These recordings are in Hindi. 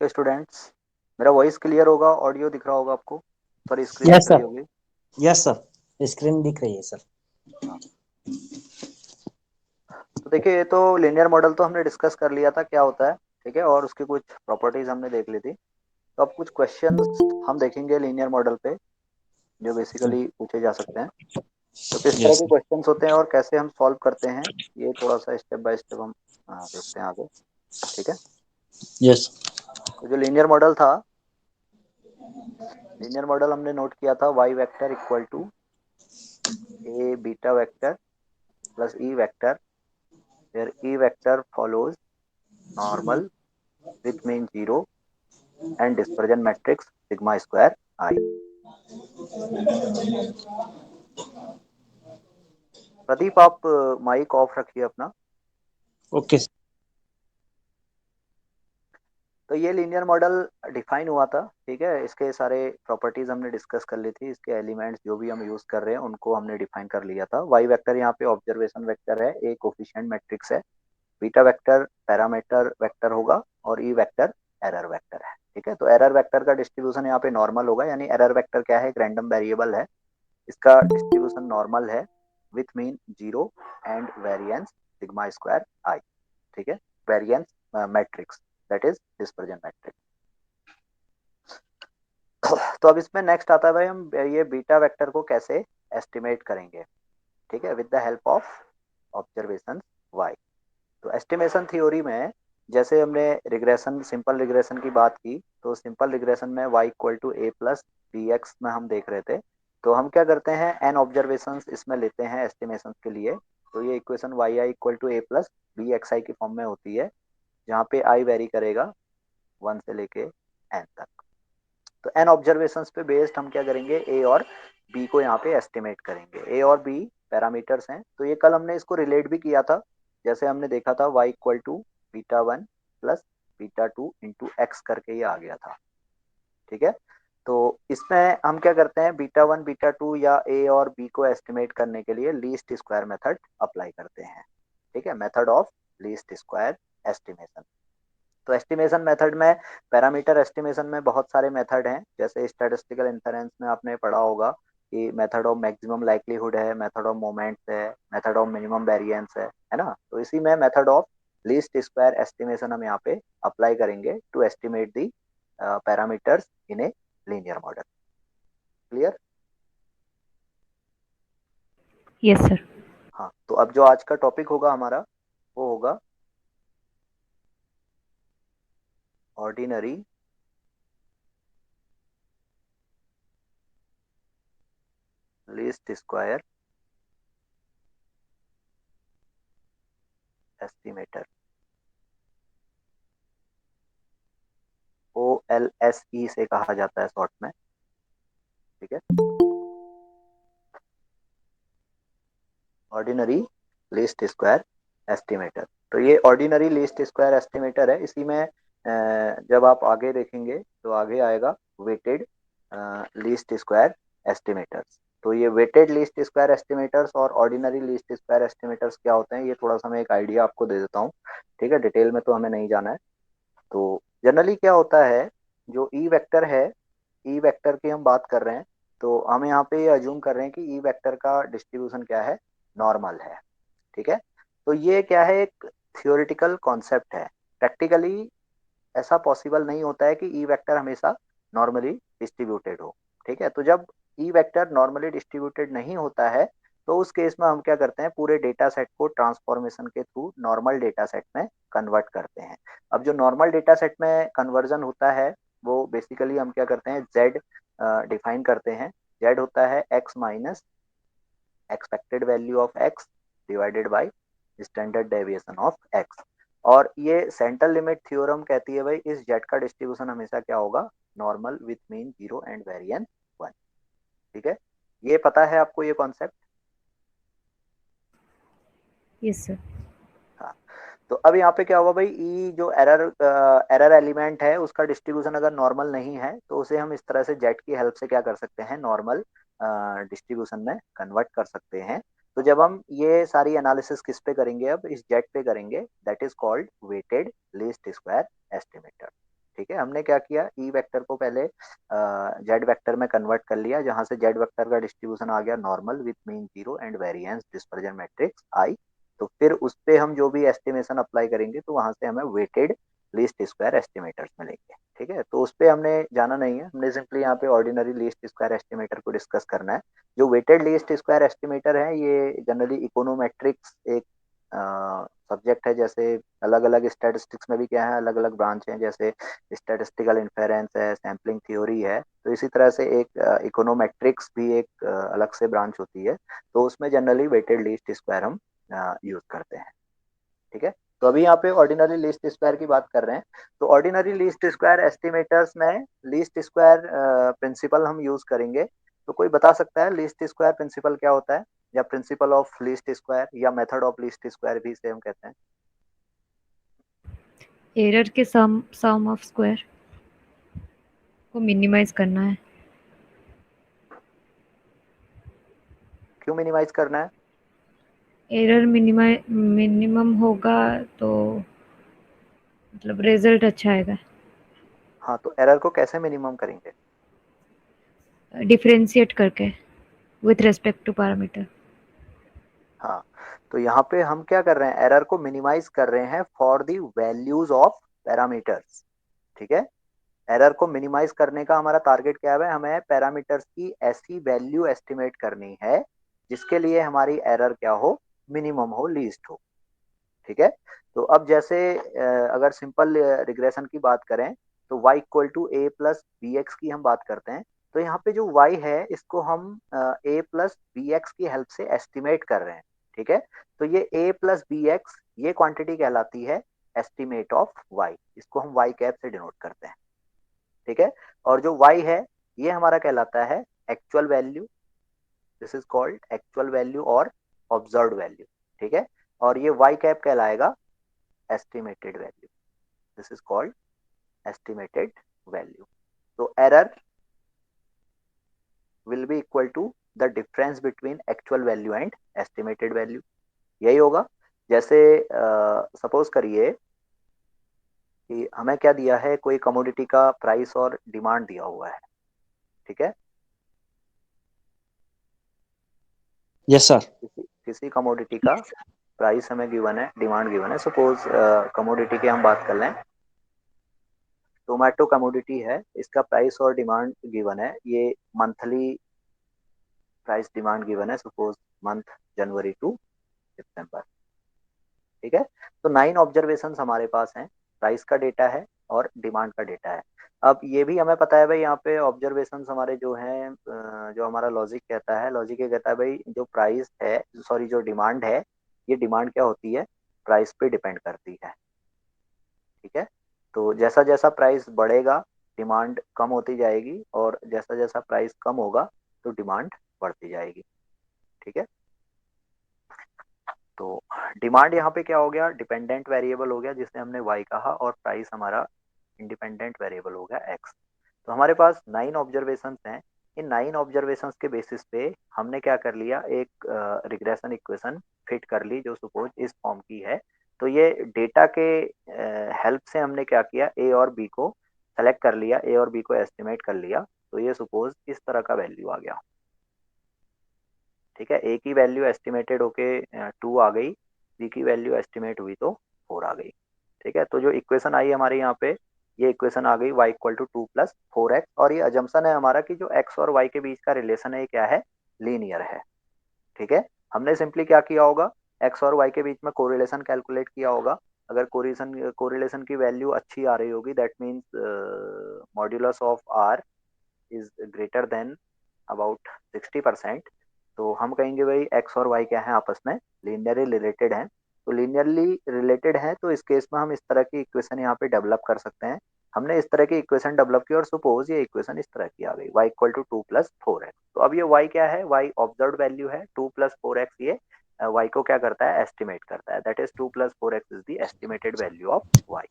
ओके स्टूडेंट्स, मेरा वॉइस क्लियर होगा, ऑडियो दिख रहा होगा आपको? सॉरी, स्क्रीन यस दिख रही सर। होगी। यस सर, स्क्रीन दिख रही है सर। हाँ, तो देखिए, ये तो लीनियर मॉडल तो हमने डिस्कस कर लिया था क्या होता है, ठीक है, और उसकी कुछ प्रॉपर्टीज हमने देख ली थी। तो अब कुछ क्वेश्चंस हम देखेंगे लीनियर मॉडल पे, जो बेसिकली पूछे जा सकते हैं। तो किस तरह यस के क्वेश्चंस होते हैं और कैसे हम सॉल्व करते हैं, ये थोड़ा सा स्टेप बाय स्टेप हम देखते हैं आगे। ठीक है। यस तो जो लीनियर मॉडल हमने नोट किया था, Y vector equal to A beta vector plus E vector, where E vector follows normal with mean 0 and dispersion matrix sigma square I. Pradeep, आप माइक ऑफ रखिए अपना। ओके। तो ये लीनियर मॉडल डिफाइन हुआ था, ठीक है। इसके सारे प्रॉपर्टीज हमने डिस्कस कर ली थी, इसके एलिमेंट्स जो भी हम यूज कर रहे हैं उनको हमने डिफाइन कर लिया था। वाई वेक्टर यहाँ पे ऑब्जर्वेशन वेक्टर है, ए कोफिशिएंट मैट्रिक्स है, बीटा वेक्टर पैरामीटर वेक्टर होगा और ई वेक्टर एरर वेक्टर है। ठीक है, तो एरर वेक्टर का डिस्ट्रीब्यूशन यहाँ पे नॉर्मल होगा, यानी एरर वेक्टर क्या है, एक रैंडम वेरिएबल है, इसका डिस्ट्रीब्यूशन नॉर्मल है with mean 0 and variance sigma square I. ठीक है, variance matrix, that is dispersion matrix. तो अब इसमें नेक्स्ट आता है भाई, हम ये बीटा वेक्टर को कैसे एस्टिमेट करेंगे। ठीक है, with the help of observation Y. तो एस्टिमेशन थ्योरी में जैसे हमने रिग्रेशन, सिंपल रिग्रेशन की बात की, तो सिंपल रिग्रेशन में y equal to A plus B X में हम देख रहे थे। तो हम क्या करते हैं, एन ऑब्जर्वेशन इसमें लेते हैं एस्टिमेशन के लिए। तो ये equation Y I equal to A plus B X I की फॉर्म में होती है, जहाँ पे आई वेरी करेगा 1 से लेके एन तक। तो एन ऑब्जर्वेशंस पे बेस्ड हम क्या करेंगे, ए और बी को यहाँ पे एस्टिमेट करेंगे। ए और बी पैरामीटर्स हैं, तो ये कल हमने इसको रिलेट भी किया था। जैसे हमने देखा था y equal to beta one plus beta two into X करके ये आ गया था। ठीक है, तो इसमें हम क्या करते हैं, बीटा वन बीटा टू या ए और बी को एस्टिमेट करने के लिए लीस्ट स्क्वायर मेथड अप्लाई करते हैं। ठीक है, method of least square estimation. तो एस्टिमेशन मेथड में, पैरामीटर एस्टिमेशन में बहुत सारे मेथड हैं। जैसे स्टैटिस्टिकल इन्फेरेंस में आपने पढ़ा होगा कि मेथड ऑफ मैक्सिमम लाइक्लीहुड है, मेथड ऑफ मोमेंट्स है, मेथड ऑफ मिनिमम वेरिएंस है ना। तो इसी में method of least square estimation हम यहाँ पे अप्लाई करेंगे to estimate the parameters in a linear model. Clear? Yes sir. हाँ, तो अब जो आज का टॉपिक होगा हमारा, वो होगा ordinary least square estimator, OLSE से कहा जाता है शॉर्ट में। ठीक है, ऑर्डिनरी लीस्ट स्क्वायर एस्टिमेटर। तो ये ऑर्डिनरी लीस्ट स्क्वायर एस्टिमेटर है। इसी में जब आप आगे देखेंगे तो आगे आएगा वेटेड लीस्ट स्क्वायर एस्टिमेटर्स। तो ये वेटेड लीस्ट स्क्वायर एस्टिमेटर्स और ऑर्डिनरी लीस्ट स्क्वायर एस्टिमेटर्स क्या होते हैं, ये थोड़ा सा मैं एक आइडिया आपको दे देता हूँ। ठीक है, डिटेल में तो हमें नहीं जाना है। तो जनरली क्या होता है, जो ई वेक्टर है, ई वेक्टर की हम बात कर रहे हैं, तो हम यहाँ पे ये अज्यूम कर रहे हैं कि ई वेक्टर का डिस्ट्रीब्यूशन क्या है, नॉर्मल है। ठीक है, तो ये क्या है, एक थियोरिटिकल कॉन्सेप्ट है। प्रैक्टिकली ऐसा पॉसिबल नहीं होता है कि ई वेक्टर हमेशा नॉर्मली डिस्ट्रीब्यूटेड हो। ठीक है, तो जब ई वेक्टर नॉर्मली डिस्ट्रीब्यूटेड नहीं होता है, तो उस केस में हम क्या करते हैं, पूरे डेटा सेट को ट्रांसफॉर्मेशन के थ्रू नॉर्मल डेटा सेट में कन्वर्ट करते हैं। अब जो नॉर्मल डेटा सेट में कन्वर्जन होता है, वो बेसिकली हम क्या करते हैं, जेड डिफाइन करते हैं। जेड होता है x minus expected value of x divided by standard deviation of x. और ये सेंट्रल लिमिट थ्योरम कहती है भाई, इस जेड का डिस्ट्रीब्यूशन हमेशा क्या होगा, normal with mean 0 and variance 1। ठीक है, ये पता है आपको ये कॉन्सेप्ट? Yes sir. हाँ, तो अब यहाँ पे क्या होगा भाई, ई जो एरर एरर एलिमेंट है, उसका डिस्ट्रीब्यूशन अगर नॉर्मल नहीं है, तो उसे हम इस तरह से जेड की हेल्प से क्या कर सकते हैं, नॉर्मल डिस्ट्रीब्यूशन में कन्वर्ट कर सकते हैं। तो जब हम ये सारी एनालिसिस किस पे करेंगे, अब इस जेड पे करेंगे, that is called weighted least square estimator. ठीक है, हमने क्या किया, ई वेक्टर को पहले जेड वेक्टर में कन्वर्ट कर लिया, जहां से जेड वेक्टर का डिस्ट्रीब्यूशन आ गया normal with mean zero and variance dispersion matrix I. तो फिर उस पे हम जो भी एस्टिमेशन अप्लाई करेंगे तो वहां से हमें वेटेड लीस्ट स्क्वायर एस्टिमेटर्स मिलेंगे। ठीक है, तो उस पे हमने जाना नहीं है, हमने सिंपली यहाँ पे ऑर्डिनरी लीस्ट स्क्वायर एस्टिमेटर को डिस्कस करना है। जो वेटेड लीस्ट स्क्वायर एस्टिमेटर है ये जनरली इकोनोमेट्रिक्स एक सब्जेक्ट है। जैसे अलग अलग स्टैटिस्टिक्स में भी क्या है, अलग अलग ब्रांच हैं, जैसे स्टैटिस्टिकल इन्फेरेंस है, सैम्पलिंग थ्योरी है, तो इसी तरह से एक इकोनोमेट्रिक्स भी एक अलग से ब्रांच होती है। तो उसमें जनरली वेटेड लीस्ट स्क्वायर हम यूज करते हैं। ठीक है, तो अभी यहाँ पे ऑर्डिनरी लीस्ट स्क्वायर की बात कर रहे हैं। तो ऑर्डिनरी लीस्ट स्क्वायर एस्टिमेटर्स में लीस्ट स्क्वायर प्रिंसिपल हम यूज करेंगे। तो कोई बता सकता है लीस्ट स्क्वायर प्रिंसिपल क्या होता है, या प्रिंसिपल ऑफ लीस्ट स्क्वायर या मेथड ऑफ लीस्ट स्क्वायर भी से हम कहते हैं। एरर के सम ऑफ स्क्वायर को मिनिमाइज करना है। क्यों मिनिमाइज करना है? एरर मिनिमम होगा तो मतलब रिजल्ट अच्छा आएगा। हाँ, तो एरर को कैसे मिनिमम करेंगे? डिफरेंशिएट करके विथ रिस्पेक्ट टू पैरामीटर। हाँ, तो यहाँ पे हम क्या कर रहे हैं, एरर को मिनिमाइज कर रहे हैं for the values of parameters. ठीक है, एरर को मिनिमाइज करने का हमारा टारगेट क्या है, हमें पैरामीटर्स की ऐसी वैल्यू एस्टिमेट करनी है जिसके लिए हमारी एरर क्या हो, मिनिमम हो, लीस्ट हो। ठीक है, तो अब जैसे अगर सिंपल रिग्रेशन की बात करें तो y equal to A plus B X की हम बात करते हैं। तो यहाँ पे जो y है इसको हम a प्लस बी एक्स की हेल्प से एस्टिमेट कर रहे हैं। ठीक है, तो ये a प्लस बी एक्स ये क्वांटिटी कहलाती है एस्टिमेट ऑफ y, इसको हम y कैप से डिनोट करते हैं। ठीक है, और जो y है ये हमारा कहलाता है actual value, this is called actual value और ऑब्जर्व्ड वैल्यू। ठीक है, और ये y कैप कहलाएगा estimated value, this is called estimated value. तो error will be equal to the difference between actual value and estimated value, यही होगा। जैसे सपोज करिए कि हमें क्या दिया है, कोई कमोडिटी का प्राइस और डिमांड दिया हुआ है। ठीक है, यस सर। किसी कमोडिटी का प्राइस हमें गिवन है, डिमांड गिवन है। सपोज कमोडिटी की हम बात कर लें, टोमेटो कमोडिटी है, इसका प्राइस और डिमांड गिवन है, ये मंथली प्राइस डिमांड गिवन है, सपोज मंथ जनवरी टू सितंबर। ठीक है, तो 9 ऑब्जर्वेशन हमारे पास हैं, प्राइस का डेटा है और डिमांड का डेटा है। अब ये भी हमें पता है भाई, यहाँ पे ऑब्जर्वेशन हमारे जो हैं जो हमारा लॉजिक कहता है, लॉजिक ये कहता है भाई जो प्राइस है, सॉरी जो डिमांड है, ये डिमांड क्या होती है, प्राइस पे डिपेंड करती है। ठीक है, तो जैसा जैसा प्राइस बढ़ेगा डिमांड कम होती जाएगी, और जैसा जैसा प्राइस कम होगा तो डिमांड बढ़ती जाएगी। ठीक है, तो डिमांड यहाँ पे क्या हो गया, डिपेंडेंट वेरिएबल हो गया जिसने हमने y कहा, और प्राइस हमारा इंडिपेंडेंट वेरिएबल हो गया x। तो हमारे पास 9 ऑब्जर्वेशंस हैं। इन 9 ऑब्जर्वेशंस के बेसिस पे हमने क्या कर लिया, एक रिग्रेशन इक्वेशन फिट कर ली जो सपोज इस फॉर्म की है। तो ये डेटा के हेल्प से हमने क्या किया, ए और बी को सेलेक्ट कर लिया, ए और बी को एस्टिमेट कर लिया। तो ये सपोज इस तरह का वैल्यू आ गया। ठीक है, ए की वैल्यू एस्टिमेटेड होके 2 आ गई, बी की वैल्यू एस्टिमेट हुई तो 4 आ गई। ठीक है, तो जो इक्वेशन आई हमारे यहाँ पे, ये इक्वेशन आ गई y इक्वल टू 2 + 4x, और ये अजम्पशन है हमारा कि जो x और y के बीच का रिलेशन है ये क्या है, लीनियर है। ठीक है, हमने सिंपली क्या किया होगा, x और y के बीच में कोरिलेशन कैलकुलेट किया होगा। अगर कोरिलेशन की वैल्यू अच्छी आ रही होगी, that means modulus of r is greater then about 60%, तो हम कहेंगे भाई एक्स और वाई क्या है, आपस में लीनियरली रिलेटेड हैं। तो लीनियरली रिलेटेड हैं तो इस केस में हम इस तरह की इक्वेशन यहाँ पे डेवलप कर सकते हैं। हमने इस तरह की इक्वेशन डेवलप की और सपोज ये इक्वेशन इस तरह की आ गई, y इक्वल टू 2 + 4x। तो अब ये y क्या है, y ऑब्जर्व वैल्यू है, 2 + 4x ये y को क्या करता है, एस्टिमेट करता है, that is 2 + 4x is the estimated value of y।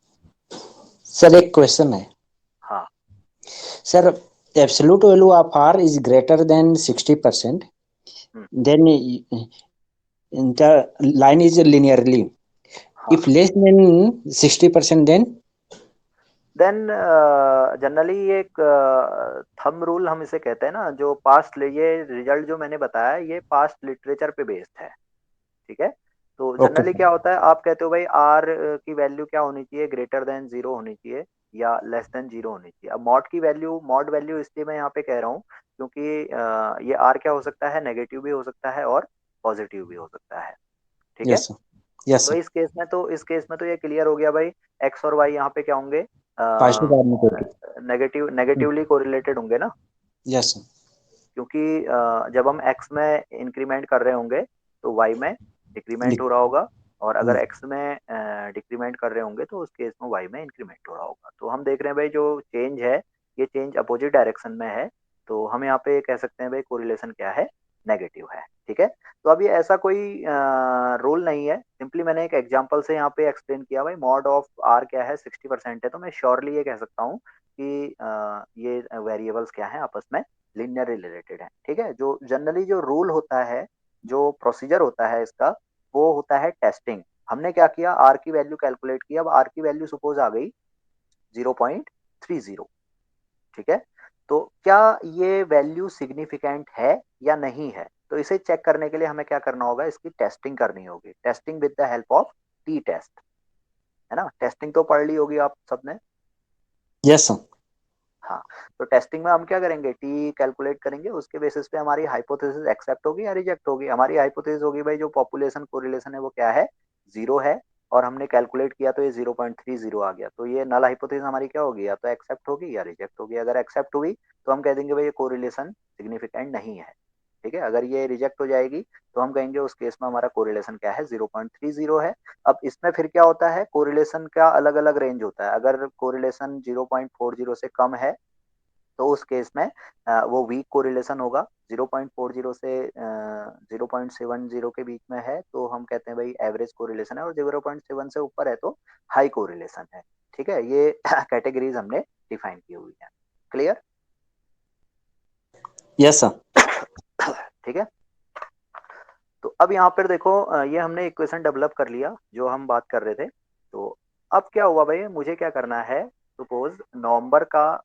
Sir एक क्वेश्चन है हाँ, sir, absolute value of R is greater than 60%, hmm, then the line is linearly. हाँ, If less than 60%, then then generally ये एक थंब रूल हम इसे कहते हैं ना, जो पास्ट, ये रिजल्ट जो मैंने बताया ये पास्ट लिटरेचर पे बेस्ड है, ठीक है। तो ओके जनरली सर। क्या होता है, आप कहते हो भाई आर की वैल्यू क्या होनी चाहिए, ग्रेटर देन जीरो होनी चाहिए या लेस देन जीरो होनी चाहिए। अब मॉड की वैल्यू, मॉड वैल्यू इसलिए मैं यहाँ पे कह रहा हूँ क्योंकि ये आर क्या हो सकता है, नेगेटिव भी हो सकता है और पॉजिटिव भी हो सकता है, ठीक है। Yes sir. यस तो सर। इस केस में तो ये क्लियर हो गया भाई, एक्स और वाई यहाँ पे क्या होंगे, positive army code. Negatively correlated होंगे ना, यस सर। क्योंकि जब हम एक्स में इंक्रीमेंट कर रहे होंगे तो वाई में डिक्रीमेंट लिख। हो रहा होगा, और अगर एक्स में डिक्रीमेंट कर रहे होंगे तो उस केस में वाई में इंक्रीमेंट हो रहा होगा। तो हम देख रहे हैं भाई जो चेंज है ये चेंज अपोजिट डायरेक्शन में है, तो हम यहाँ पे कह सकते हैं भाई कोरिलेशन क्या है, नेगेटिव है, ठीक है। तो अब ये ऐसा कोई रूल नहीं है, सिंपली मैंने एक एग्जांपल से यहाँ पे एक्सप्लेन किया भाई मॉड ऑफ आर क्या है, 60% है, तो मैं श्योरली ये कह सकता हूँ कि ये वेरिएबल्स क्या है, आपस में लिनियरली रिलेटेड है, ठीक है। जो जनरली जो रूल होता है, जो प्रोसीजर होता है इसका, वो होता है टेस्टिंग। हमने क्या किया, आर की वैल्यू कैलकुलेट की, अब आर की वैल्यू सपोज आ गई 0.30, ठीक है। तो क्या ये वैल्यू सिग्निफिकेंट है या नहीं है, तो इसे चेक करने के लिए हमें क्या करना होगा, इसकी टेस्टिंग करनी होगी, testing with the help of T test, है ना। टेस्टिंग तो पढ़ ली होगी आप सबने। Yes sir. हाँ, तो टेस्टिंग में हम क्या करेंगे, टी कैलकुलेट करेंगे, उसके बेसिस पे हमारी हाइपोथेसिस एक्सेप्ट होगी या रिजेक्ट होगी। हमारी हाइपोथेसिस होगी भाई जो पॉपुलेशन कोरिलेशन है वो क्या है, जीरो है, और हमने कैलकुलेट किया तो ये 0.30 आ गया, तो ये नल हाइपोथेसिस हमारी क्या होगी, या तो एक्सेप्ट होगी या रिजेक्ट होगी। अगर एक्सेप्ट हुई तो हम कह देंगे भाई ये कोरिलेशन सिग्निफिकेंट नहीं है, ठीक है। अगर ये रिजेक्ट हो जाएगी तो हम कहेंगे उस केस में हमारा कोरिलेशन क्या है, 0.30 है। अब इसमें फिर क्या होता है, कोरिलेशन का अलग अलग रेंज होता है। अगर कोरिलेशन 0.40 से कम है तो उस केस में वो वीक कोरिलेशन होगा, 0.40 से 0.70 के बीच में है तो हम कहते हैं भाई एवरेज कोरिलेशन है, और 0.7 से ऊपर है तो हाई कोरिलेशन है, ठीक है। ये कैटेगरीज हमने डिफाइन की हुई है, क्लियर। Yes sir. ठीक है। तो अब यहाँ पर देखो, ये हमने इक्वेशन डेवलप कर लिया जो हम बात कर रहे थे। तो अब क्या हुआ भाई, मुझे क्या करना है, सपोज नवंबर का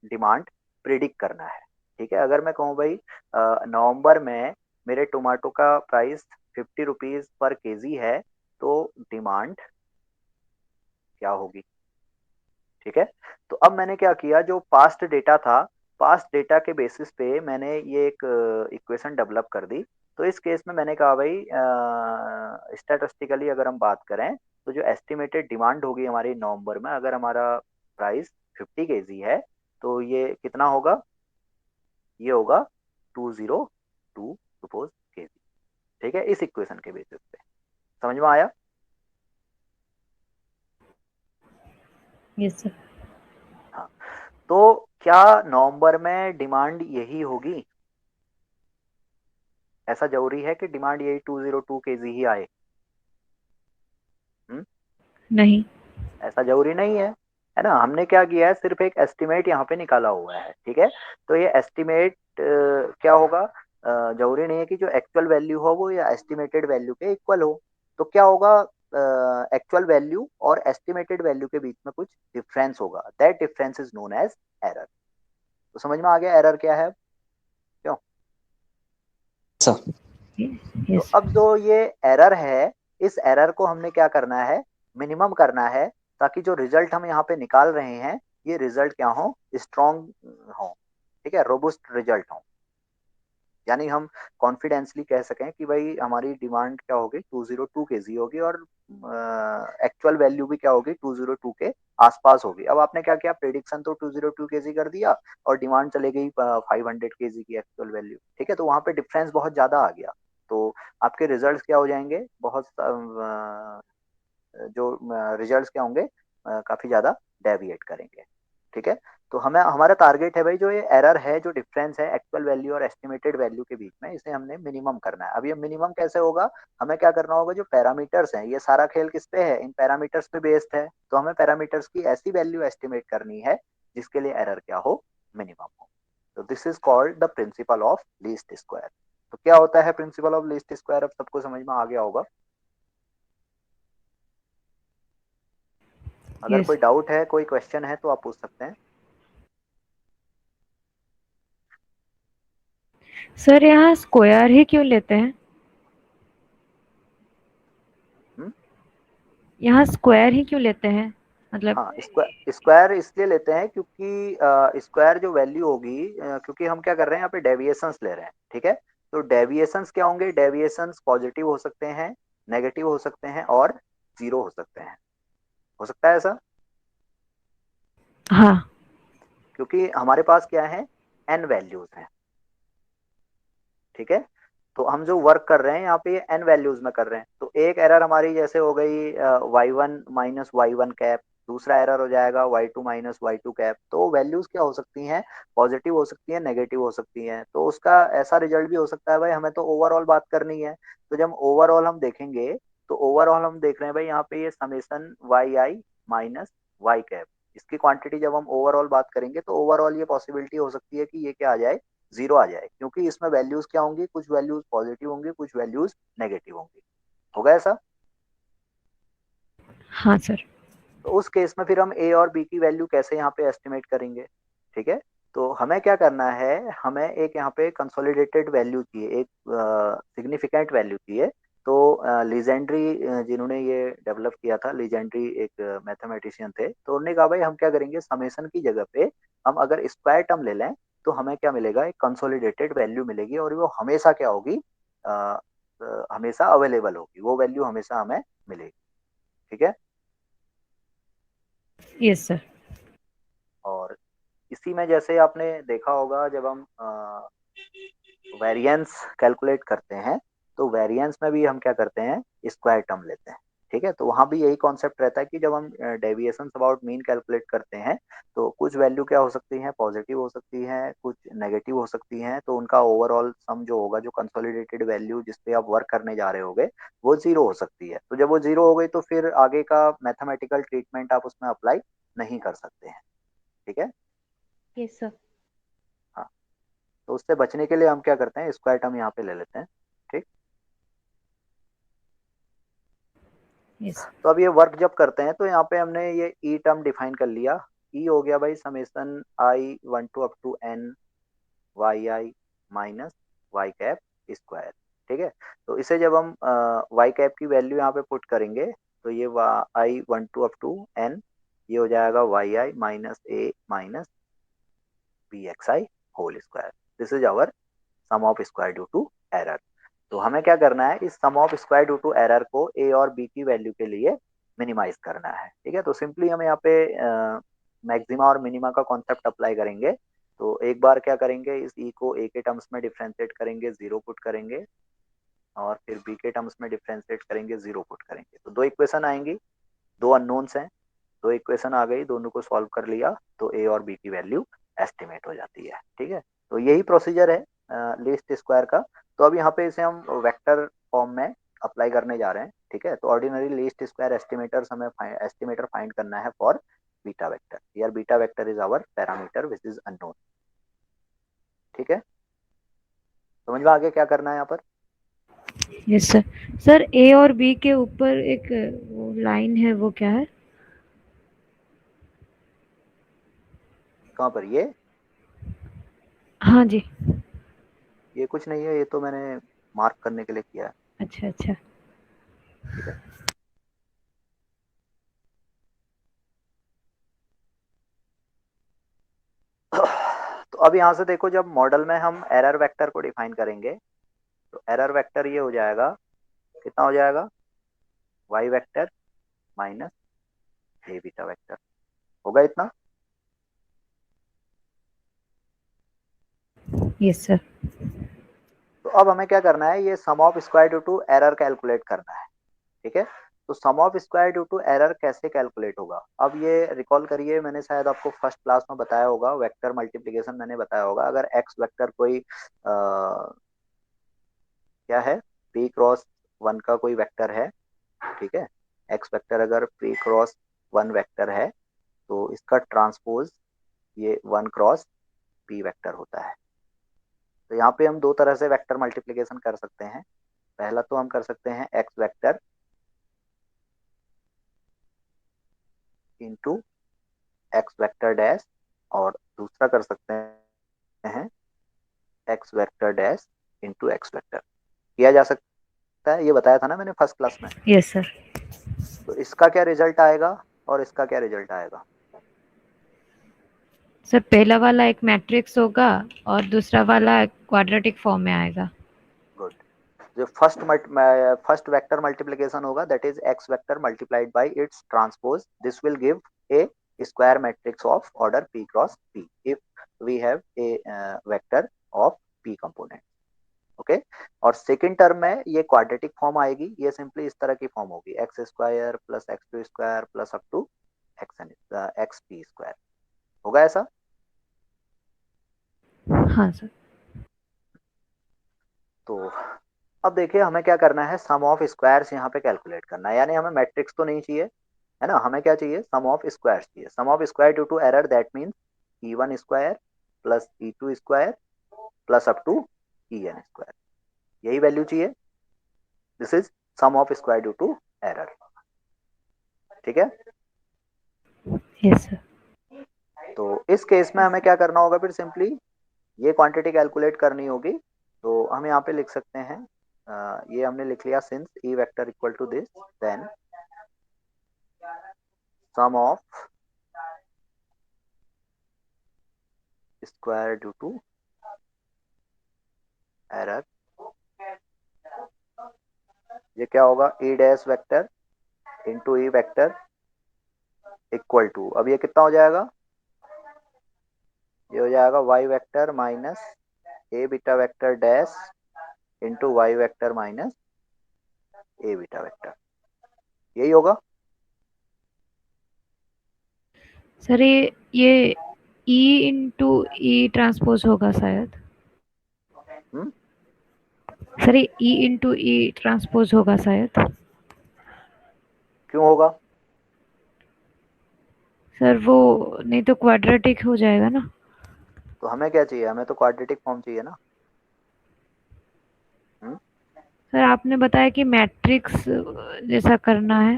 डिमांड प्रिडिक्ट करना है, ठीक है। अगर मैं कहूँ भाई नवंबर में मेरे टोमेटो का प्राइस 50 रुपीज पर केजी है, तो डिमांड क्या होगी, ठीक है। तो अब मैंने क्या किया, जो पास्ट डेटा था, पास्ट डेटा के बेसिस पे मैंने ये एक इक्वेशन डेवलप कर दी। तो इस केस में मैंने कहा भाई स्टैटिस्टिकली अगर हम बात करें तो जो एस्टिमेटेड डिमांड होगी हमारी नवंबर में, अगर हमारा प्राइस 50 केजी है तो ये कितना होगा, ये होगा 202 सपोज केजी, ठीक है, इस इक्वेशन के बेसिस पे। समझ में आया। Yes sir. हाँ, तो क्या नवंबर में डिमांड यही होगी, ऐसा जरूरी है कि डिमांड यही 202 केजी ही आए, हम्म? नहीं। ऐसा जरूरी नहीं है ना। हमने क्या किया है, सिर्फ एक एस्टिमेट यहाँ पे निकाला हुआ है, ठीक है। तो ये एस्टिमेट क्या होगा, जरूरी नहीं है कि जो एक्चुअल वैल्यू हो वो या एस्टिमेटेड वैल्यू के इक्वल हो। तो क्या होगा, एक्चुअल वैल्यू और एस्टिमेटेड वैल्यू के बीच में कुछ डिफरेंस होगा, that difference is known as error. तो समझ में आ गया एरर क्या है, क्यों। सर। तो यस। अब जो ये एरर है, इस एरर को हमने क्या करना है, मिनिमम करना है, ताकि जो रिजल्ट हम यहाँ पे निकाल रहे हैं ये रिजल्ट क्या हो, स्ट्रॉन्ग हो, ठीक है, रोबुस्ट रिजल्ट हो। यानी हम कॉन्फिडेंसली कह सकें कि भाई हमारी डिमांड क्या होगी, 202 केजी होगी, और एक्चुअल वैल्यू भी क्या होगी, 202 के आसपास होगी। अब आपने क्या किया, प्रेडिक्शन तो 202 केजी कर दिया, और डिमांड चले गई 500 केजी की एक्चुअल वैल्यू, ठीक है। तो वहां पे डिफरेंस बहुत ज्यादा आ गया, तो आपके रिजल्ट्स क्या हो जाएंगे, बहुत जो रिजल्ट्स क्या होंगे, काफी ज्यादा डेविएट करेंगे, ठीक है। तो हमें हमारा टारगेट है भाई जो ये एरर है, जो डिफरेंस है एक्चुअल वैल्यू और एस्टिमेटेड वैल्यू के बीच में, इसे हमने मिनिमम करना है। अब ये मिनिमम कैसे होगा, हमें क्या करना होगा, जो पैरामीटर्स हैं, ये सारा खेल किस पे है, इन पैरामीटर्स पे बेस्ड है। तो हमें पैरामीटर्स की ऐसी वैल्यू एस्टिमेट करनी है जिसके लिए एरर क्या हो, मिनिमम हो। तो this is called the principle of least square. तो क्या होता है प्रिंसिपल ऑफ लीस्ट स्क्वायर, अब सबको समझ में आ गया होगा। अगर यस कोई डाउट है, कोई क्वेश्चन है तो आप पूछ सकते हैं। सर, यहाँ स्क्वायर ही क्यों लेते हैं? हम्म? यहाँ स्क्वायर ही क्यों लेते हैं, मतलब? हाँ, स्क्वायर स्क्वायर इसलिए लेते हैं क्योंकि स्क्वायर जो वैल्यू होगी, क्योंकि हम क्या कर रहे हैं यहाँ पे डेविएशंस ले रहे हैं, ठीक है। तो डेविएशंस क्या होंगे? डेविएशंस पॉजिटिव हो सकते हैं, नेगेटिव हो सकते हैं और जीरो हो सकते हैं। हो सकता है ऐसा, हाँ। क्योंकि हमारे पास क्या है, एन वैल्यूज हैं, ठीक है। तो हम जो वर्क कर रहे हैं यहाँ पे ये एन वैल्यूज में कर रहे हैं। तो एक एरर हमारी जैसे हो गई y1 - y1 कैप, दूसरा एरर हो जाएगा y2 - y2 कैप। तो वैल्यूज क्या हो सकती हैं? पॉजिटिव हो सकती है, नेगेटिव हो सकती हैं। तो उसका ऐसा रिजल्ट भी हो सकता है भाई, हमें तो ओवरऑल बात करनी है। तो जब ओवरऑल हम देखेंगे, तो ओवरऑल हम देख रहे हैं भाई यहाँ पे ये समेसन yi - y कैप, इसकी क्वांटिटी जब हम ओवरऑल बात करेंगे तो ओवरऑल ये पॉसिबिलिटी हो सकती है कि ये क्या आ जाए, जीरो आ जाए, क्योंकि इसमें वैल्यूज क्या होंगी, कुछ वैल्यूज पॉजिटिव होंगी, कुछ वैल्यूज नेगेटिव होंगी। होगा ऐसा? हाँ सर। तो उस केस में फिर हम ए और बी की वैल्यू कैसे यहाँ पे एस्टिमेट करेंगे? ठीक है। तो हमें क्या करना है, हमें एक यहाँ पे कंसोलिडेटेड वैल्यू चाहिए, एक सिग्निफिकेंट वैल्यू चाहिए। तो लीजेंड्री, जिन्होंने ये डेवलप किया था, लीजेंड्री एक मैथमेटिशियन थे, तो उन्होंने कहा भाई हम क्या करेंगे, समेसन की जगह पे हम अगर स्क्वायर टर्म ले लें तो हमें क्या मिलेगा, एक कंसोलिडेटेड वैल्यू मिलेगी, और वो हमेशा क्या होगी, अ, हमेशा अवेलेबल होगी, वो वैल्यू हमेशा हमें मिलेगी, ठीक है। Yes sir. और इसी में जैसे आपने देखा होगा, जब हम वेरिएंस कैलकुलेट करते हैं, तो वेरिएंस में भी हम क्या करते हैं, स्क्वायर टर्म लेते हैं, ठीक है। तो वहां भी यही कॉन्सेप्ट रहता है कि जब हम डेविएशन अबाउट मीन कैलकुलेट करते हैं, तो कुछ वैल्यू क्या हो सकती हैं, पॉजिटिव हो सकती हैं, कुछ नेगेटिव हो सकती हैं। तो उनका ओवरऑल सम जो होगा, जो कंसोलिडेटेड वैल्यू जिस पे आप वर्क करने जा रहे होगे, वो जीरो हो सकती है। तो जब वो जीरो हो गई तो फिर आगे का मैथमेटिकल ट्रीटमेंट आप उसमें अप्लाई नहीं कर सकते हैं, ठीक है। Yes sir. हाँ, तो उससे बचने के लिए हम क्या करते हैं, स्क्वायर टर्म यहाँ पे ले लेते हैं, ठीक। यस। तो अब ये वर्क जब करते हैं तो यहाँ पे हमने ये ई टर्म डिफाइन कर लिया। ई हो गया भाई summation i1 to up to n yi - y cap square, ठीक है। तो इसे जब हम वाई कैप की वैल्यू यहाँ पे पुट करेंगे, तो ये i1 to up to n, ये हो जाएगा yi - a - bxi whole square. This is our sum of square due to error. तो हमें क्या करना है, इस sum of square due to error को ए और बी की वैल्यू के लिए मिनिमाइज करना है, ठीक है। तो सिंपली हम यहाँ पे मैक्सिमा और मिनिमा का कॉन्सेप्ट अप्लाई करेंगे। तो एक बार क्या करेंगे, इस ई को ए के टर्म्स में डिफ्रेंशिएट करेंगे, जीरो पुट करेंगे, और फिर बी के टर्म्स में डिफ्रेंशिएट करेंगे, जीरो पुट करेंगे। तो दो इक्वेशन आएंगी, दो अननोन्स हैं, दो इक्वेशन आ गई, दोनों को सॉल्व कर लिया, तो ए और बी की वैल्यू एस्टिमेट हो जाती है, ठीक है। तो यही प्रोसीजर है लीस्ट स्क्वायर का। तो अब यहाँ पे इसे हम वेक्टर फॉर्म में अप्लाई करने जा रहे हैं, ठीक है। तो ordinary least square estimator find करना है फॉर बीटा वेक्टर। यार beta vector is our parameter which is unknown, ठीक है। समझ में आ गया क्या करना है यहाँ पर? Yes sir. सर, ए और बी के ऊपर एक वो लाइन है, वो क्या है? कहाँ पर हाँ जी। ये कुछ नहीं है, ये तो मैंने मार्क करने के लिए किया है, अच्छा अच्छा। ठीक है। तो अब यहाँ से देखो, जब मॉडल में हम एरर वेक्टर को डिफाइन करेंगे, तो एरर वेक्टर ये हो जाएगा, कितना हो जाएगा, Y vector minus A beta vector, होगा इतना। Yes sir. तो अब हमें क्या करना है, ये sum of square due to error calculate करना है, ठीक है। तो sum of square due to error कैसे कैलकुलेट होगा, अब ये रिकॉल करिए, मैंने शायद आपको फर्स्ट क्लास में बताया होगा, वेक्टर मल्टीप्लिकेशन मैंने बताया होगा। अगर एक्स वेक्टर कोई क्या है, पी क्रॉस वन का कोई वेक्टर है, ठीक है। एक्स वेक्टर अगर पी क्रॉस वन वेक्टर है, तो इसका ट्रांसपोज ये वन क्रॉस पी वेक्टर होता है। तो यहाँ पे हम दो तरह से वेक्टर मल्टीप्लिकेशन कर सकते हैं। पहला तो हम कर सकते हैं x vector into X vector dash, और दूसरा कर सकते हैं x vector dash into X vector. किया जा सकता है, ये बताया था ना मैंने फर्स्ट क्लास में। Yes sir. तो इसका क्या रिजल्ट आएगा और इसका क्या रिजल्ट आएगा? सर पहला वाला एक मैट्रिक्स होगा और दूसरा वाला क्वाड्रेटिक फॉर्म में आएगा। गुड। जो फर्स्ट वेक्टर मल्टीप्लिकेशन होगा that is X vector multiplied by its transpose, this will give a square matrix of order p cross p if we have a vector of p component. Okay. और सेकेंड टर्म में ये क्वाड्रेटिक फॉर्म आएगी, ये सिंपली इस तरह की फॉर्म होगी, X square plus X two square plus up to X N X P square. होगा ऐसा? हाँ सर। तो अब देखिए हमें क्या करना है, सम ऑफ स्क्वायर्स यहाँ पे कैलकुलेट करना है, यानी हमें मैट्रिक्स तो नहीं चाहिए, है ना, हमें क्या चाहिए, सम ऑफ स्क्वायर्स चाहिए। Sum of square due to error that means E one square plus E two square plus up to E N square, यही वैल्यू चाहिए। This is sum of square due to error. ठीक है। Yes sir. तो इस केस में हमें क्या करना होगा, फिर सिंपली ये क्वांटिटी कैलकुलेट करनी होगी। तो हम यहाँ पे लिख सकते हैं, ये हमने लिख लिया, since E vector equal to this, then sum of square due to error, ये क्या होगा, E dash vector into E vector equal to, अब ये कितना हो जाएगा, ये हो जाएगा Y vector minus A beta vector dash into Y vector minus A beta vector, यही होगा। सर ये ई इंटू ई ट्रांसपोज होगा शायद। हम्म। सर ये ई इंटू ई ट्रांसपोज होगा शायद। क्यों होगा? सर वो नहीं तो क्वाड्रेटिक हो जाएगा ना। तो हमें क्या चाहिए, हमें तो क्वाड्रेटिक फॉर्म चाहिए ना। हम्म। सर आपने बताया कि मैट्रिक्स जैसा करना है।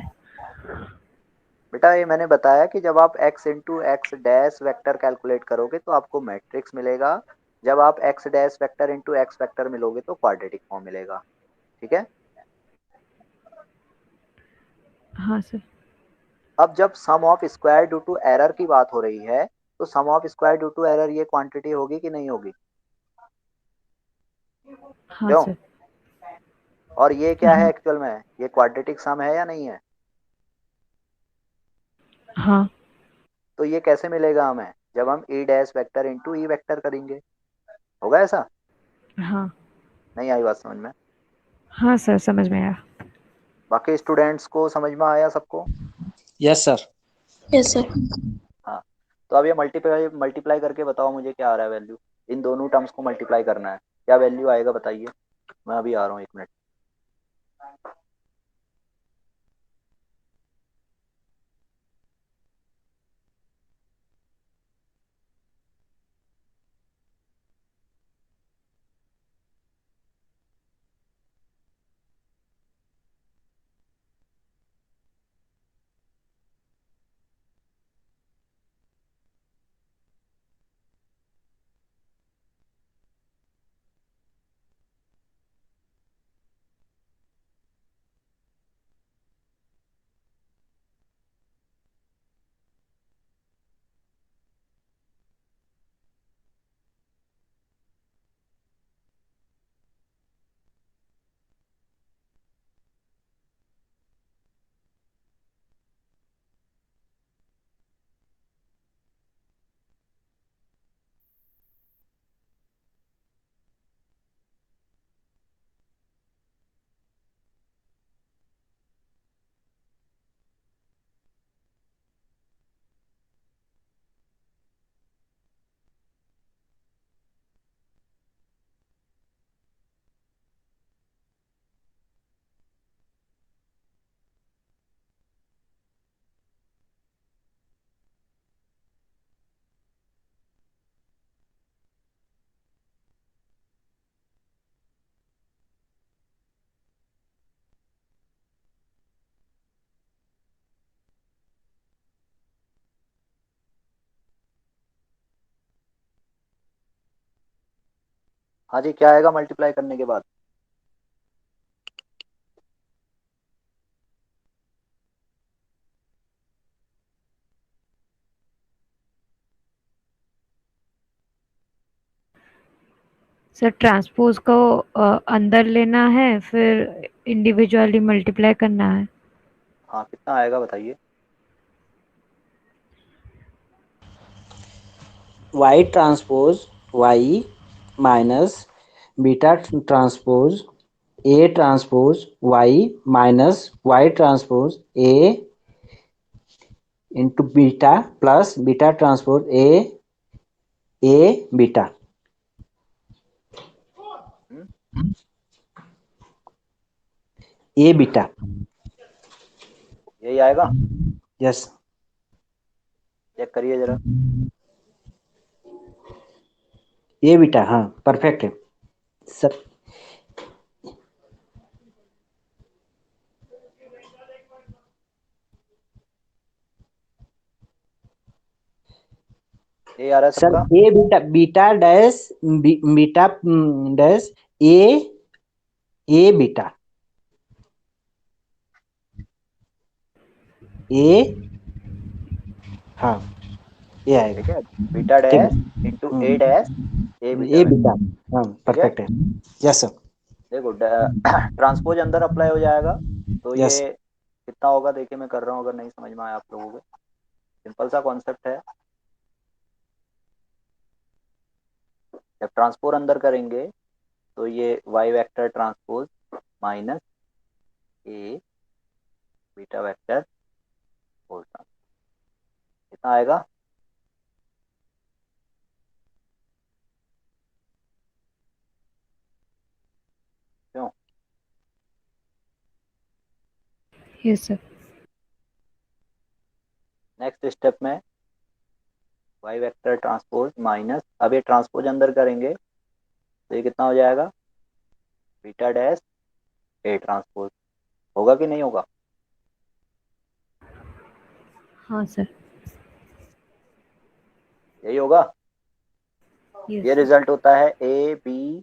बेटा ये मैंने बताया कि जब आप x into x dash vector calculate करोगे तो आपको मैट्रिक्स मिलेगा, जब आप x dash vector into X vector मिलोगे तो क्वाड्रेटिक फॉर्म मिलेगा। ठीक है। हाँ सर। अब जब sum of square due to error की बात हो रही है, तो sum of square due to error ये क्वांटिटी होगी कि नहीं होगी? हाँ क्यों? सर। और ये क्या है हाँ। एक्चुअल में, ये क्वाड्रेटिक सम है या नहीं है? हाँ। तो ये कैसे मिलेगा हमें, जब हम ई dash vector into E vector करेंगे, होगा ऐसा? हाँ। नहीं आई बात समझ में? हाँ सर समझ में आया। बाकी स्टूडेंट्स को समझ में आया सबको? Yes sir. Yes sir. हाँ। तो अब ये मल्टीप्लाई मल्टीप्लाई करके बताओ मुझे क्या आ रहा है वैल्यू, इन दोनों टर्म्स को मल्टीप्लाई करना है, क्या वैल्यू आएगा बताइए। मैं अभी आ रहा हूँ, 1 मिनट। हाँ जी, क्या आएगा मल्टीप्लाई करने के बाद? सर ट्रांसपोज को अंदर लेना है, फिर इंडिविजुअली मल्टीप्लाई करना है। हाँ, कितना आएगा बताइए। Y transpose Y minus beta transpose A transpose Y minus Y transpose A into beta plus beta transpose A beta. Hmm, A beta. यही आएगा? यस। चेक करिए जरा। ए बीटा, हाँ परफेक्ट है सर। ये आ रहा है सर सबका? A beta beta dash beta dash A A beta A, हाँ ये आएगा। ठीक है, बीटा ठीक डैश है। Into A dash A beta A vector. Beta, हाँ ठीक है, परफेक्ट है। Yes sir. देखो ट्रांसपोज अंदर अप्लाई हो जाएगा, तो ये यस कितना होगा देखिए, मैं कर रहा हूँ, अगर नहीं समझ में आया आप लोगों को। सिंपल सा कॉन्सेप्ट है। जब ट्रांसपोज अंदर करेंगे तो ये Y vector transpose minus A beta vector whole transpose, कितना आएगा? क्यों? Yes sir. नेक्स्ट स्टेप में वाई वेक्टर ट्रांसपोज माइनस, अब ये ट्रांसपोज अंदर करेंगे तो ये कितना हो जाएगा? Beta dash A transpose. होगा कि नहीं होगा? हाँ सर। यही होगा। यस ये सर। रिजल्ट होता है A B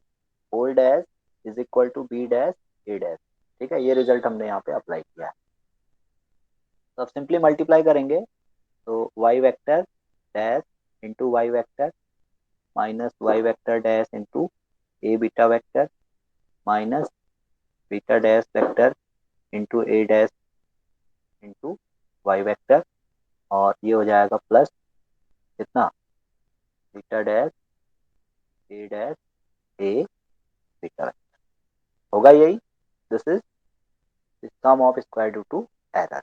whole dash is equal to B dash A dash. ठीक है, ये रिजल्ट हमने यहाँ पे अप्लाई किया है। तो अब सिंपली मल्टीप्लाई करेंगे, तो Y vector dash into Y vector minus Y vector dash into A beta vector minus beta dash vector into A dash into Y vector, और ये हो जाएगा प्लस कितना? Beta dash A dash A beta vector. होगा यही। This is the sum of square root to error.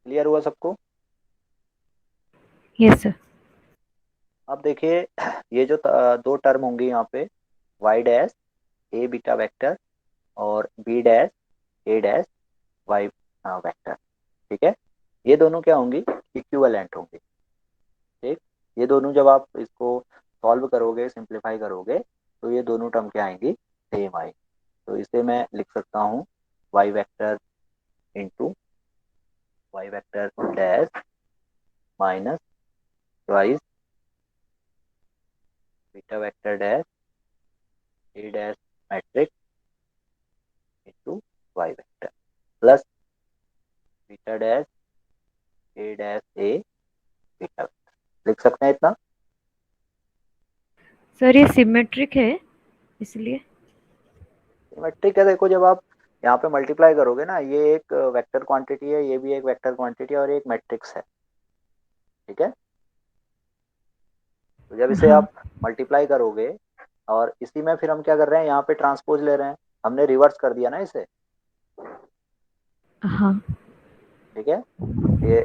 Clear हुआ सबको? Yes sir. अब देखिए, ये जो दो टर्म होंगी यहाँ पे, Y dash A beta vector और B dash A dash Y vector. ठीक है, ये दोनों क्या होंगी? इक्विवेलेंट होंगी। ठीक, ये दोनों जब आप इसको सॉल्व करोगे, सिंप्लीफाई करोगे, तो ये दोनों टर्म क्या आएंगी? सेम आएगी। तो इसे मैं लिख सकता हूँ Y vector into Y vector dash minus twice beta vector dash A dash matrix into Y vector plus beta dash A dash A beta vector. लिख सकते हैं इतना? सर ये सिमेट्रिक है इसलिए। सिमेट्रिक है, देखो जब आप यहाँ पे मल्टीप्लाई करोगे ना, ये एक वेक्टर क्वांटिटी है, ये भी एक वेक्टर क्वांटिटी है, और ये एक मैट्रिक्स है। ठीक है, तो जब इसे हाँ। आप मल्टीप्लाई करोगे, और इसी में फिर हम क्या कर रहे हैं, यहाँ पे ट्रांसपोज ले रहे हैं, हमने रिवर्स कर दिया ना इसे। हाँ। ठीक है, ये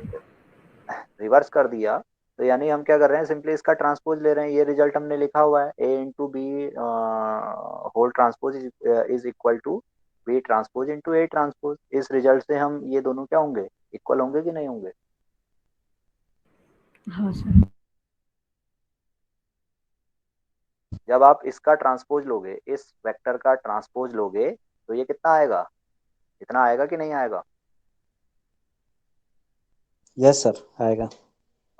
रिवर्स कर दिया, तो यानी हम क्या कर रहे हैं, सिंपली इसका ट्रांसपोज ले रहे हैं। ये रिजल्ट हमने लिखा हुआ है, A into B whole transpose is equal to B transpose into A transpose. इस रिजल्ट से हम ये दोनों क्या होंगे? इक्वल होंगे कि नहीं होंगे? हाँ सर। जब आप इसका ट्रांसपोज लोगे, इस वेक्टर का ट्रांसपोज लोगे, तो ये कितना आएगा? इतना आएगा कि नहीं आएगा? यस सर आएगा।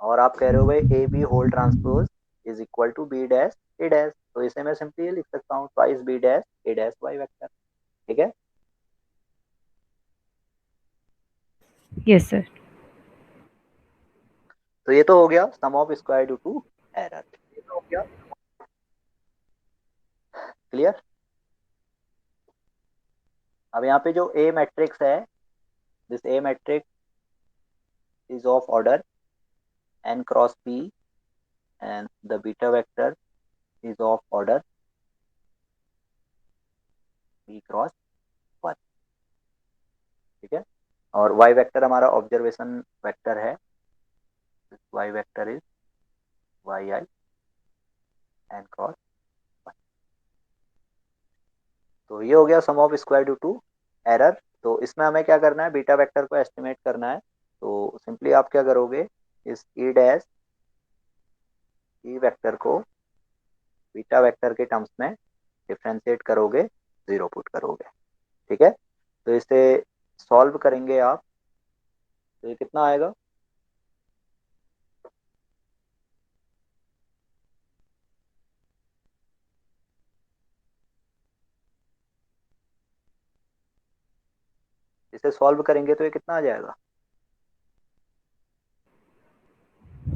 और आप कह रहे हो भाई A B whole transpose is equal to B dash A dash. तो इसे मैं सिंपली ये लिख सकता हूँ twice B dash A dash Y vector. ठीक है। Yes sir. तो ये तो हो गया sum of square due to error. Clear. अब यहाँ पे जो ए मैट्रिक्स है, this A matrix is of order n cross p and the beta vector is of order p cross 1। ठीक है। और y वेक्टर हमारा ऑब्जर्वेशन वेक्टर है, y vector is yi n cross 1। तो ये हो गया sum of square due to error. तो इसमें हमें क्या करना है, बीटा वेक्टर को एस्टिमेट करना है। तो सिंपली आप क्या करोगे, इस ई डैश ई वेक्टर को बीटा वेक्टर के टर्म्स में डिफ्रेंशिएट करोगे, जीरो पुट करोगे। ठीक है। तो इसे सॉल्व करेंगे आप, तो ये कितना आएगा, इसे सॉल्व करेंगे तो ये कितना आ जाएगा।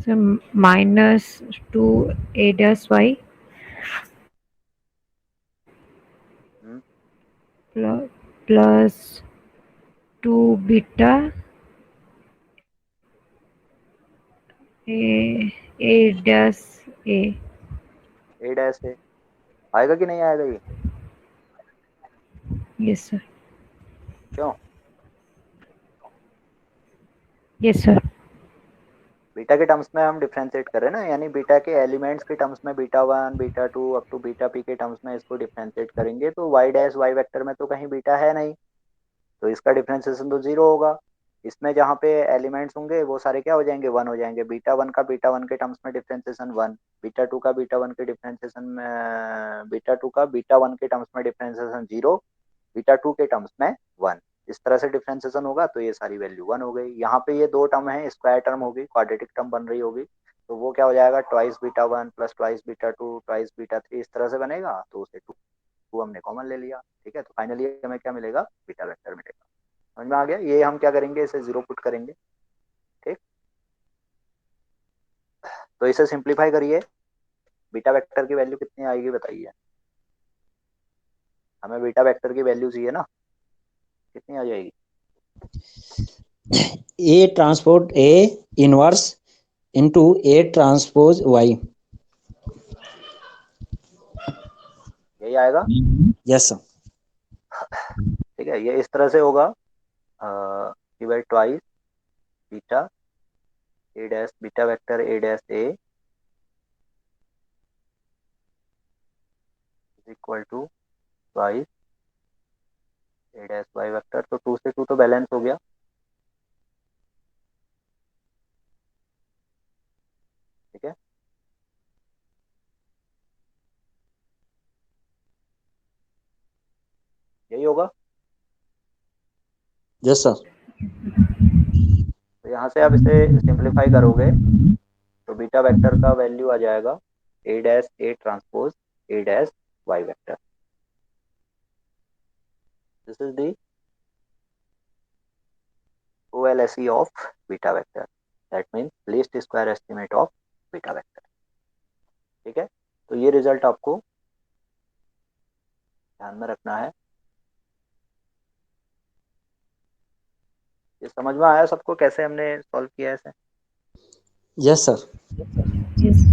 Sir -2a-y hmm, plus 2 beta a a। A dash है, आएगा कि नहीं आएगा ये। Yes sir. क्यों, यस सर। बीटा के टर्म्स में हम डिफरेंशिएट कर रहे हैं ना, यानी बीटा के एलिमेंट्स के टर्म्स में beta one beta two up to beta P के टर्म्स में इसको डिफरेंशिएट करेंगे, तो वाई डैश वाई वेक्टर में तो कहीं बीटा है नहीं, तो इसका डिफरेंशिएशन तो जीरो होगा। इसमें जहाँ पे एलिमेंट्स होंगे वो सारे क्या हो जाएंगे, वन हो जाएंगे। बीटा वन का बीटा वन के टर्म्स में डिफरेंशिएशन वन, बीटा टू का बीटा वन के डिफरेंशिएशन में, बीटा टू का बीटा वन के टर्म्स में डिफरेंशिएशन जीरो, बीटा टू के टर्म्स में वन। इस तरह से डिफरेंशिएशन होगा तो ये सारी वैल्यू वन हो गई। यहाँ पे ये दो टर्म है, स्क्वायर टर्म होगी, क्वाड्रेटिक टर्म बन रही होगी, तो वो क्या हो जाएगा, twice beta one plus twice beta two twice beta three, इस तरह से बनेगा। तो उसे टू हमने कॉमन ले लिया। ठीक है। तो फाइनली हमें क्या मिलेगा, बीटा वेक्टर मिलेगा। समझ में आ गया। ये हम क्या करेंगे, इसे जीरो पुट करेंगे। ठीक। तो इसे सिंप्लीफाई करिए, बीटा वेक्टर की वैल्यू कितनी आएगी बताइए, हमें बीटा वेक्टर की वैल्यू चाहिए ना, कितनी आ जाएगी। A transpose A inverse into A transpose Y. यही आएगा। Yes sir. ठीक है। ये इस तरह से होगा कि भाई twice beta A dash beta vector A dash A is equal to twice A dash Y vector. तो टू से टू तो बैलेंस हो गया। ठीक है। यही होगा। Yes sir. तो यहाँ से आप इसे सिंप्लीफाई करोगे तो बीटा वेक्टर का वैल्यू आ जाएगा ए dash A transpose A dash Y vector. This is the OLSE of beta vector, that means least square estimate of beta vector। ठीक है। तो ये रिजल्ट आपको ध्यान में रखना है। ये समझ में आया सबको कैसे हमने सॉल्व किया है इसे। Yes sir. यस।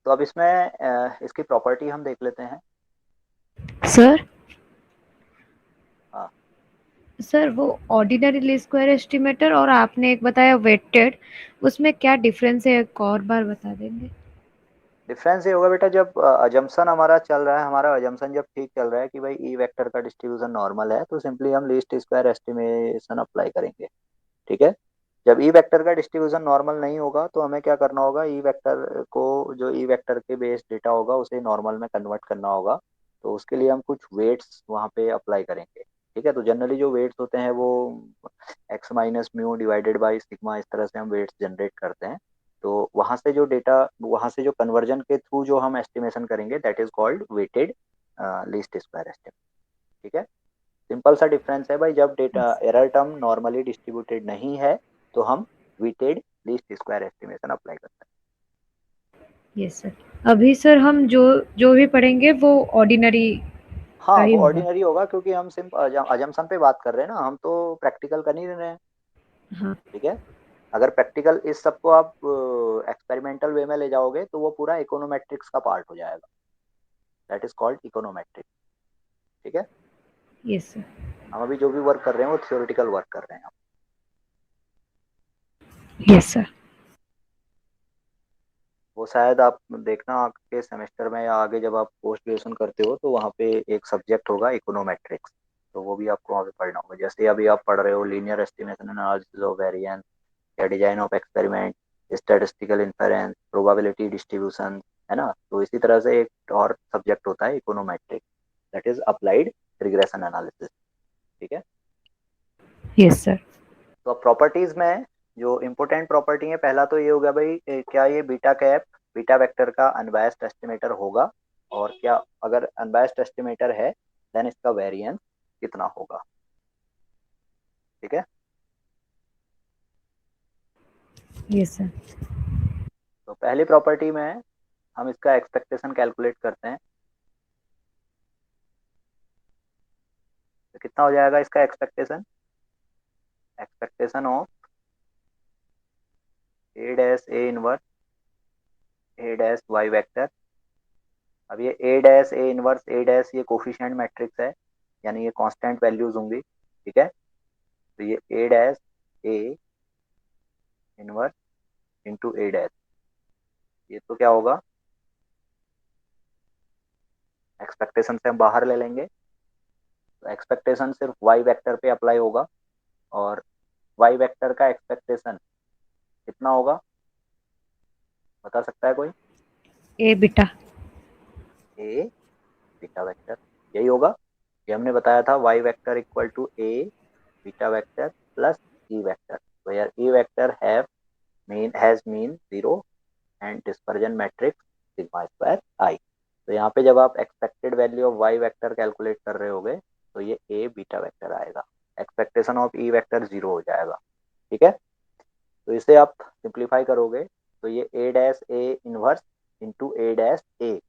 तो अब इसमें इसकी प्रॉपर्टी हम देख लेते हैं। सर। हाँ। सर वो ऑर्डिनरी लीस्ट स्क्वायर एस्टिमेटर और आपने एक बताया वेटेड, उसमें क्या डिफरेंस है, एक और बार बता देंगे। डिफरेंस ये होगा बेटा, जब अजम्पशन हमारा चल रहा है, हमारा अजम्पशन जब ठीक चल रहा है कि भाई ई वेक्टर का डिस्ट्रीब्यूशन नॉर्मल है, तो सिंपली हम लीस्ट स्क्वायर एस्टिमेशन अप्लाई करेंगे। ठीक है। जब ई वेक्टर का डिस्ट्रीब्यूशन नॉर्मल नहीं होगा तो हमें क्या करना होगा, ई वेक्टर को, जो ई वेक्टर के बेस डेटा होगा उसे नॉर्मल में कन्वर्ट करना होगा। तो उसके लिए हम कुछ वेट्स वहाँ पे अप्लाई करेंगे। ठीक है, तो जनरली जो वेट्स होते हैं वो x minus mu divided by sigma, इस तरह से हम वेट्स जनरेट करते हैं। तो वहाँ से जो डेटा, वहाँ से जो कन्वर्जन के थ्रू जो हम एस्टिमेशन करेंगे that is called weighted least square estimate. ठीक है, सिंपल सा डिफरेंस है भाई, जब data yes. Error term normally distributed नहीं है तो हम weighted least square estimation apply करते हैं। Yes sir. अभी सर हम जो जो भी पढ़ेंगे वो ऑर्डिनरी का हाँ, ही वो होगा। ऑर्डिनरी होगा क्योंकि हम सिर्फ अजम्पशन पे बात कर रहे हैं ना, हम तो प्रैक्टिकल कर नहीं रहे हैं। हाँ। ठीक है, अगर प्रैक्टिकल इस सबको आप एक्सपेरिमेंटल वे में ले जाओगे तो वो पूरा इकोनोमेट्रिक्स का पार्ट हो जाएगा, दैट इज कॉल्ड इकोनोमेट्रिक। ठीक है, यस सर। हम अभी जो भी वर्क कर रहे हैं वो थियोरिटिकल वर्क कर रहे हैं। Yes sir. वो शायद आप देखना आपके सेमेस्टर में या आगे जब आप पोस्ट ग्रेजुएशन करते हो तो वहाँ पे एक सब्जेक्ट होगा इकोनोमेट्रिक्स, तो वो भी आपको वहाँ पे पढ़ना होगा। जैसे अभी आप पढ़ रहे हो linear estimation analysis of variance या design of experiment, statistical inference, probability distribution, है ना, तो इसी तरह से एक और सब्जेक्ट होता है econometric, that is applied regression analysis. ठीक है, यस सर। तो अब प्रॉपर्टीज में जो इम्पोर्टेंट प्रॉपर्टी है, पहला तो ये होगा भाई क्या ये बीटा कैप बीटा वेक्टर का अनबायस्ड एस्टिमेटर होगा, और क्या अगर अनबायस्ड एस्टिमेटर है देन इसका वेरिएंस कितना होगा। ठीक है, यस सर। तो पहली प्रॉपर्टी में हम इसका एक्सपेक्टेशन कैलकुलेट करते हैं, तो कितना हो जाएगा इसका expectation, expectation of A dash A inverse A dash Y vector. अब ये A dash A inverse A dash ये कोफिशिएंट मैट्रिक्स है, यानी ये कांस्टेंट वैल्यूज होंगी। ठीक है, तो ये A dash A inverse into A dash, ये तो क्या होगा, एक्सपेक्टेशन से हम बाहर ले लेंगे, तो एक्सपेक्टेशन सिर्फ वाई वेक्टर पे अप्लाई होगा, और वाई वेक्टर का एक्सपेक्टेशन कितना होगा, बता सकता है कोई। A beta. A beta vector, यही होगा, ये हमने बताया था Y vector equal to A beta vector plus E vector, तो यार E vector have mean has mean zero and dispersion matrix sigma square I. तो यहाँ पे जब आप expected value of Y vector calculate कर रहे होगे तो ये ए बीटा वेक्टर आएगा, expectation of E vector zero हो जाएगा। ठीक है, तो इसे आप सिंप्लीफाई करोगे तो ये A dash A inverse into A dash A,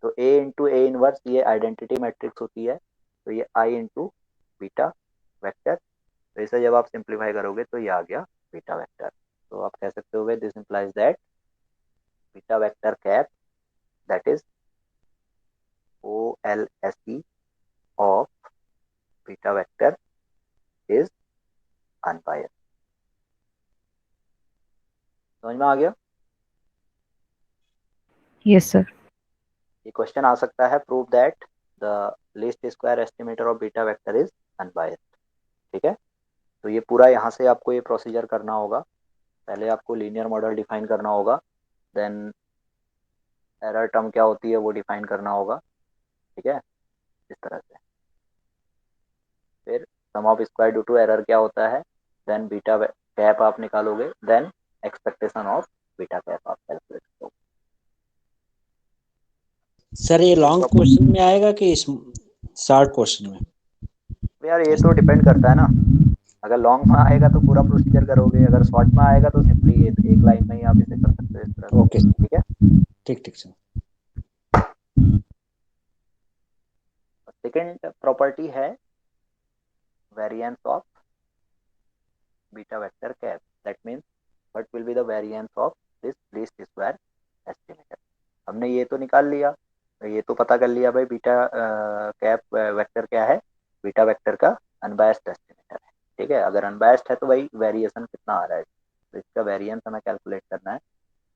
तो ए इंटू ए इनवर्स ये आइडेंटिटी मैट्रिक्स होती है, तो ये आई इंटू बीटा वेक्टर, तो इसे जब आप सिंप्लीफाई करोगे तो ये आ गया बीटा वेक्टर। तो आप कह सकते हो this implies that beta vector cap that is O L S E of beta vector is unbiased. समझ में आ गया, यस सर। ये क्वेश्चन आ सकता है, prove that the least square estimator of beta vector is unbiased. ठीक है, तो ये पूरा यहाँ से आपको ये प्रोसीजर करना होगा, पहले आपको लीनियर मॉडल डिफाइन करना होगा, देन एरर टर्म क्या होती है वो डिफाइन करना होगा। ठीक है, इस तरह से फिर sum of square due to error क्या होता है, देन बीटा कैप आप निकालोगे, then expectation of beta cap आप कैलकुलेट करोगे। सर ये पहली लॉन्ग प्रॉपर्टी, क्वेश्चन में आएगा कि शॉर्ट क्वेश्चन में? यार ये तो डिपेंड करता है ना, अगर लॉन्ग में आएगा तो पूरा प्रोसीजर करोगे, अगर शॉर्ट में आएगा तो सिंपली एक लाइन में ही आप इसे कर सकते हो इस तरह से। ओके ठीक है, ठीक ठीक सर। सेकेंड प्रॉपर्टी है variance of beta vector cap, that means what will be the variance of this least square estimator. हमने ये तो निकाल लिया, तो ये तो पता कर लिया भाई बीटा कैप वेक्टर क्या है, बीटा वेक्टर का अनबायस्ड एस्टिमेटर है। ठीक है, अगर अनबायस्ड है तो भाई वेरिएशन कितना आ रहा है, तो इसका वेरिएंस हमें कैलकुलेट करना है,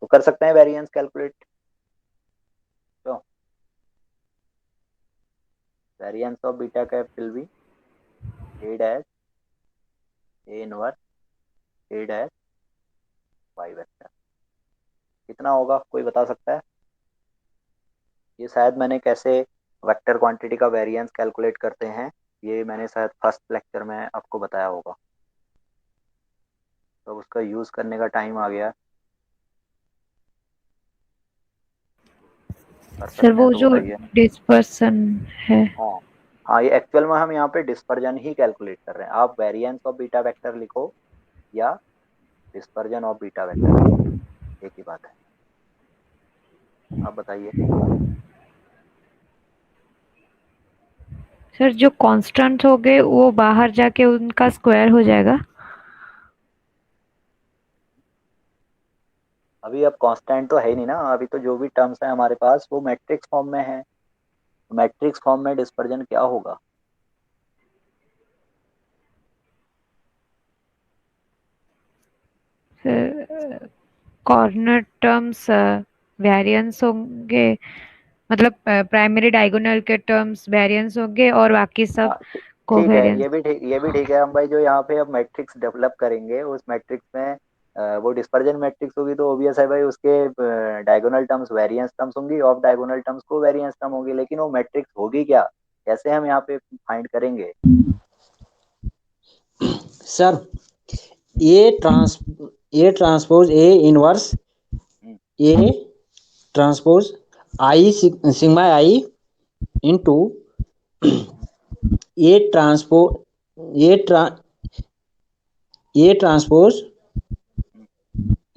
तो कर सकते हैं वेरिएंस कैलकुलेट। तो variance of beta cap will be A dash A inverse A dash Y vector, कितना होगा कोई बता सकता है। ये शायद मैंने कैसे वेक्टर क्वांटिटी का वेरिएंस कैलकुलेट करते हैं ये मैंने शायद फर्स्ट लेक्चर में आपको बताया होगा। तो उसका यूज़ करने का टाइम आ गया। कर सर सकते हैं वो तो जो बताइए। डिस्पर्सन है। हाँ, हाँ, ये एक्चुअल में हम यहाँ पे डिस्पर्जन ही कैलकुलेट कर रहे हैं। आप वेरिएंस ऑफ बीटा वेक्टर लिखो या डिस्पर्जन ऑफ बीटा वेक्टर लिखो, एक ही बात है। आप बताइए। सर जो कांस्टेंट हो गए वो बाहर जाके उनका स्क्वायर हो जाएगा। अभी अब कांस्टेंट तो है ही नहीं ना, अभी तो जो भी टर्म्स है हमारे पास वो मैट्रिक्स फॉर्म में है। मैट्रिक्स फॉर्म में डिस्पर्जन क्या होगा? सर कॉर्नर टर्म्स वेरिएंस होंगे, मतलब प्राइमरी डायगोनल के टर्म्स वेरिएंस होंगे और बाकी सब हाँ, ठीक है, कोवेरिएंस। ये भी ठीक है हम भाई। जो यहाँ पे अब मैट्रिक्स डेवलप करेंगे उस मैट्रिक्स में वो डिस्पर्जन मैट्रिक्स होगी तो ऑब्वियस है भाई, उसके डायगोनल टर्म्स वेरिएंस टर्म्स होंगी, ऑफ डायगोनल टर्म्स को वेरिएंस टर्म होगी। लेकिन वो मैट्रिक्स होगी क्या, कैसे हम यहाँ पे फाइंड करेंगे? Sir hmm, A trans A transpose A inverse hmm, A transpose I sigma I into hmm. A transpose A transpose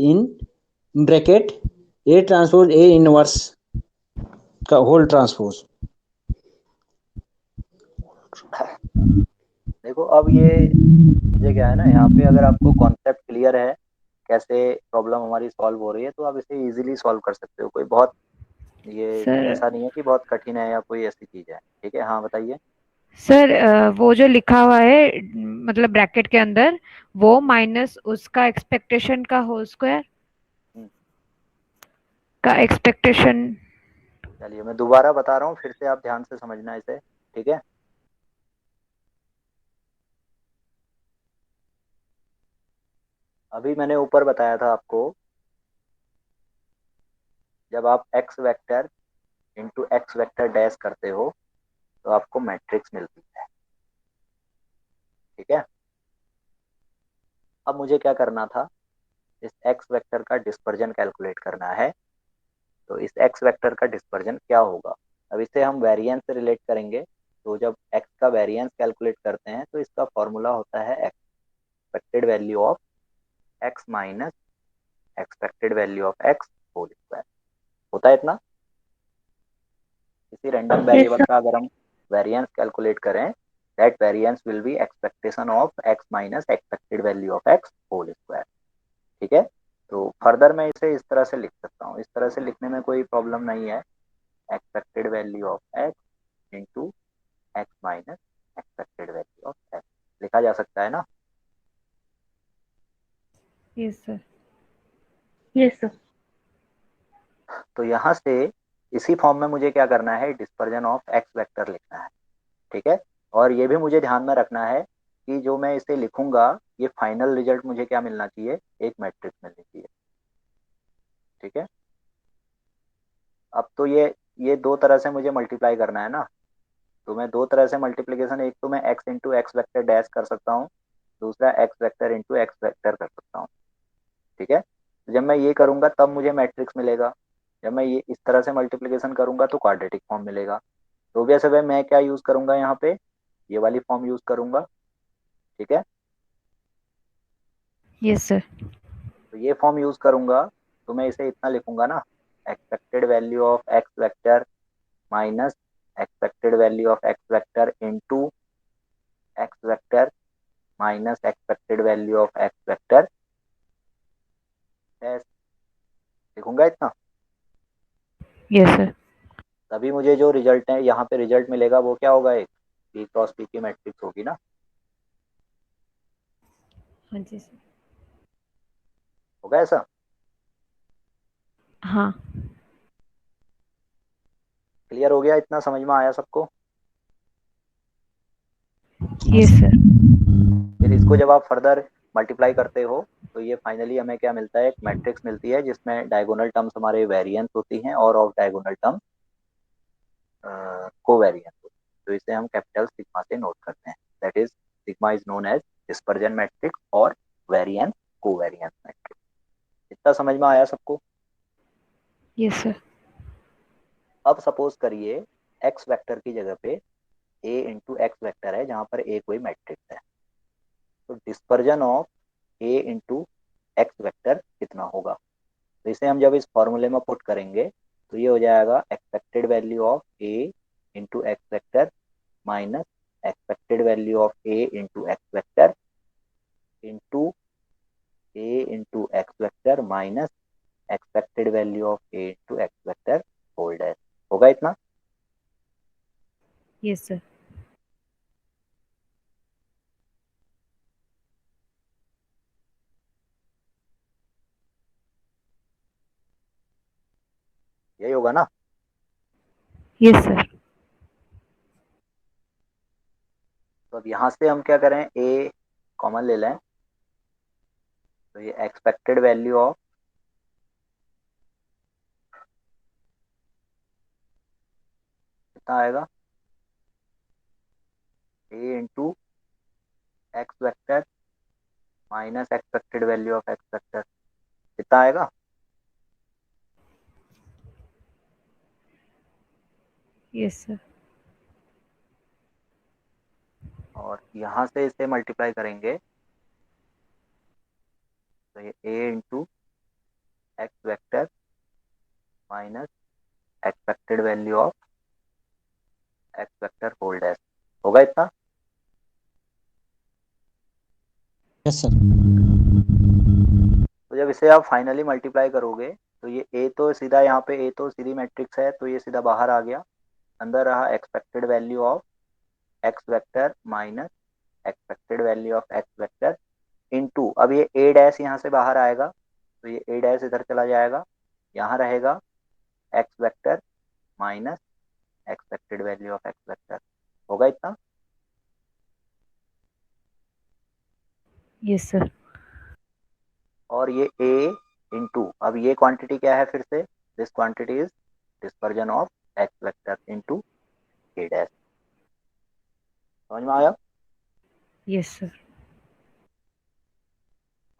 in bracket A transpose A inverse का होल ट्रांसपोज। देखो अब ये क्या है ना, यहाँ पे अगर आपको कॉन्सेप्ट क्लियर है कैसे प्रॉब्लम हमारी सॉल्व हो रही है तो आप इसे इजीली सॉल्व कर सकते हो। कोई बहुत ये सर ऐसा नहीं है कि बहुत कठिन है या कोई ऐसी चीज है। ठीक है, हाँ बताइए। सर वो जो लिखा हुआ है मतलब ब्रैकेट के अंदर, वो माइनस उसका एक्सपेक्टेशन का होल स्क्वायर हम्म, का एक्सपेक्टेशन। चलिए मैं दोबारा बता रहा हूँ, फिर से आप ध्यान से समझना इसे। ठीक है, अभी मैंने ऊपर बताया था आपको, जब आप x vector into X vector dash करते हो तो आपको मैट्रिक्स मिलती है। ठीक है, अब मुझे क्या करना था, इस एक्स वेक्टर का डिस्पर्जन कैलकुलेट करना है। तो इस एक्स वेक्टर का डिस्पर्जन क्या होगा? अब इसे हम वेरिएंस से रिलेट करेंगे। तो जब एक्स का वेरिएंस कैलकुलेट करते हैं तो इसका फॉर्मूला होता है expected value of X minus expected value of X whole square. होता है इतना। किसी रैंडम यस वेरिएबल सर। का अगर हम वेरिएंस कैलकुलेट करें, that variance will be expectation of X minus expected value of X whole square. ठीक है, तो फर्दर मैं इसे इस तरह से लिख सकता हूँ। इस तरह से लिखने में कोई प्रॉब्लम नहीं है। Expected value of x into x minus expected value of x लिखा जा सकता है ना। Yes sir. Yes sir. तो यहाँ से इसी फॉर्म में मुझे क्या करना है, डिस्पर्जन ऑफ एक्स वेक्टर लिखना है। ठीक है, और ये भी मुझे ध्यान में रखना है कि जो मैं इसे लिखूंगा ये फाइनल रिजल्ट मुझे क्या मिलना चाहिए, एक मैट्रिक्स मिलनी चाहिए। ठीक है, अब तो ये दो तरह से मुझे मल्टीप्लाई करना है ना। तो मैं दो तरह से मल्टीप्लिकेशन, एक तो मैं x into X vector dash कर सकता हूँ, दूसरा x vector into X vector कर सकता हूँ। ठीक है, तो जब मैं ये करूंगा तब मुझे मैट्रिक्स मिलेगा। जब मैं ये इस तरह से मल्टीप्लिकेशन करूंगा तो क्वाड्रेटिक फॉर्म मिलेगा। तो वैसे भाई मैं क्या यूज करूंगा यहाँ पे, ये वाली फॉर्म यूज करूंगा। ठीक है, यस सर। तो ये फॉर्म यूज करूंगा तो मैं इसे इतना लिखूंगा ना, expected value of X vector minus expected value of X vector into X vector minus expected value of X vector लिखूंगा इतना। Yes sir. तभी मुझे जो रिजल्ट है यहाँ पे रिजल्ट मिलेगा वो क्या होगा, एक पी क्रॉस पी की मैट्रिक्स होगी ना। हाँ जी सर। होगा ऐसा। हाँ। क्लियर हो गया, इतना समझ में आया सबको? हाँ यस सर। सर। फिर इसको जब आप फर्दर मल्टीप्लाई करते हो तो ये फाइनली हमें क्या मिलता है, एक मैट्रिक्स मिलती है जिसमें डायगोनल टर्म्स हमारे वेरिएंस होती हैं और ऑफ डायगोनल टर्म कोवेरिएंस होती तो इसे हम कैपिटल सिग्मा से नोट करते हैं। That is sigma is known as dispersion matrix और वेरिएंस कोवेरिएंस मैट्रिक्स। इतना समझ में आया सबको? Yes sir. अब सपोज करिए एक्स वेक्टर की जगह पे ए इंटू एक्स वेक्टर है, जहां पर ए कोई मैट्रिक्स है। तो dispersion of A into X vector कितना होगा? तो इसे हम जब इस फॉर्मूले में पुट करेंगे तो ये हो जाएगा expected value of A into X vector minus expected value of A into X vector into A into X vector minus expected value of A into X vector whole dash. होगा इतना? Yes sir. यही होगा ना? Yes sir. तो अब यहाँ से हम क्या करें, ए कॉमन ले लें, तो ये एक्सपेक्टेड वैल्यू ऑफ कितना आएगा, A into X vector minus expected value of X vector कितना आएगा? Yes sir. और यहाँ से इसे मल्टीप्लाई करेंगे तो ये A into X vector minus expected value of X vector whole dash. होगा इतना? Yes sir. तो जब इसे आप फाइनली मल्टीप्लाई करोगे तो ये ए तो सीधा यहाँ पे ए तो सीधी मैट्रिक्स है, तो ये सीधा बाहर आ गया। अंदर रहा expected value of X vector minus expected value of X vector into, अब ये ए डैश यहाँ से बाहर आएगा तो ये ए डैश इधर चला जाएगा, यहाँ रहेगा x vector minus expected value of X vector. होगा इतना? Yes sir. और ये ए इंटू, अब ये क्वांटिटी क्या है फिर से, this quantity is dispersion of X vector into A dash. समझ में आया? Yes sir.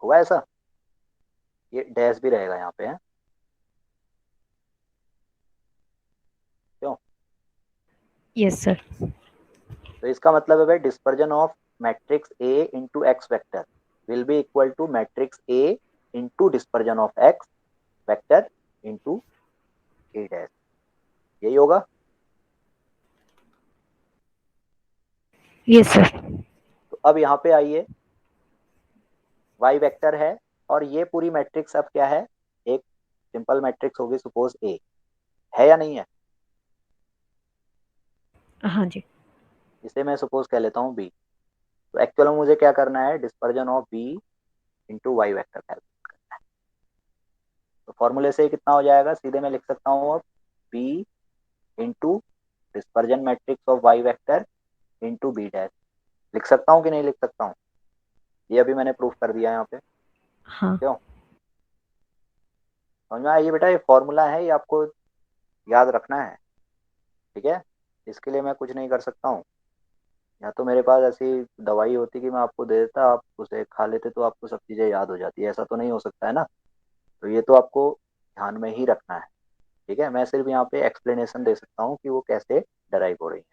हुआ ऐसा? ये डैश भी रहेगा यहाँ पे है, क्यों? Yes sir. तो इसका मतलब है भाई dispersion of matrix A into X vector will be equal to matrix A into dispersion of X vector into A dash. यही होगा? Yes sir. तो अब यहाँ पे आइए, वाई वेक्टर है और ये पूरी मैट्रिक्स अब क्या है, एक सिंपल मैट्रिक्स होगी सपोज ए, है या नहीं है? हाँ जी। इसे मैं सपोज कह लेता हूँ बी। तो एक्चुअल में मुझे क्या करना है, dispersion of B into Y vector calculate करना है। तो फॉर्मूले से कितना हो जाएगा, सीधे मैं लिख सकता हूँ अब B into dispersion matrix of Y vector into B dash. लिख सकता हूँ कि नहीं लिख सकता हूँ? ये अभी मैंने प्रूफ कर दिया यहाँ पे, हाँ। क्यों? समझ में आया? ये बेटा ये फॉर्मूला है, ये आपको याद रखना है, ठीक है? इसके लिए मैं कुछ नहीं कर सकता हूँ। या तो मेरे पास ऐसी दवाई होती कि मैं आपको दे देता, आप उसे खा लेते तो आपको सब चीज़ें याद हो जाती है, ऐसा तो नहीं हो सकता है ना। तो ये तो आपको ध्यान में ही रखना है, ठीक है? मैं सिर्फ यहाँ पे एक्सप्लेनेशन दे सकता हूँ कि वो कैसे डराइव हो रही है।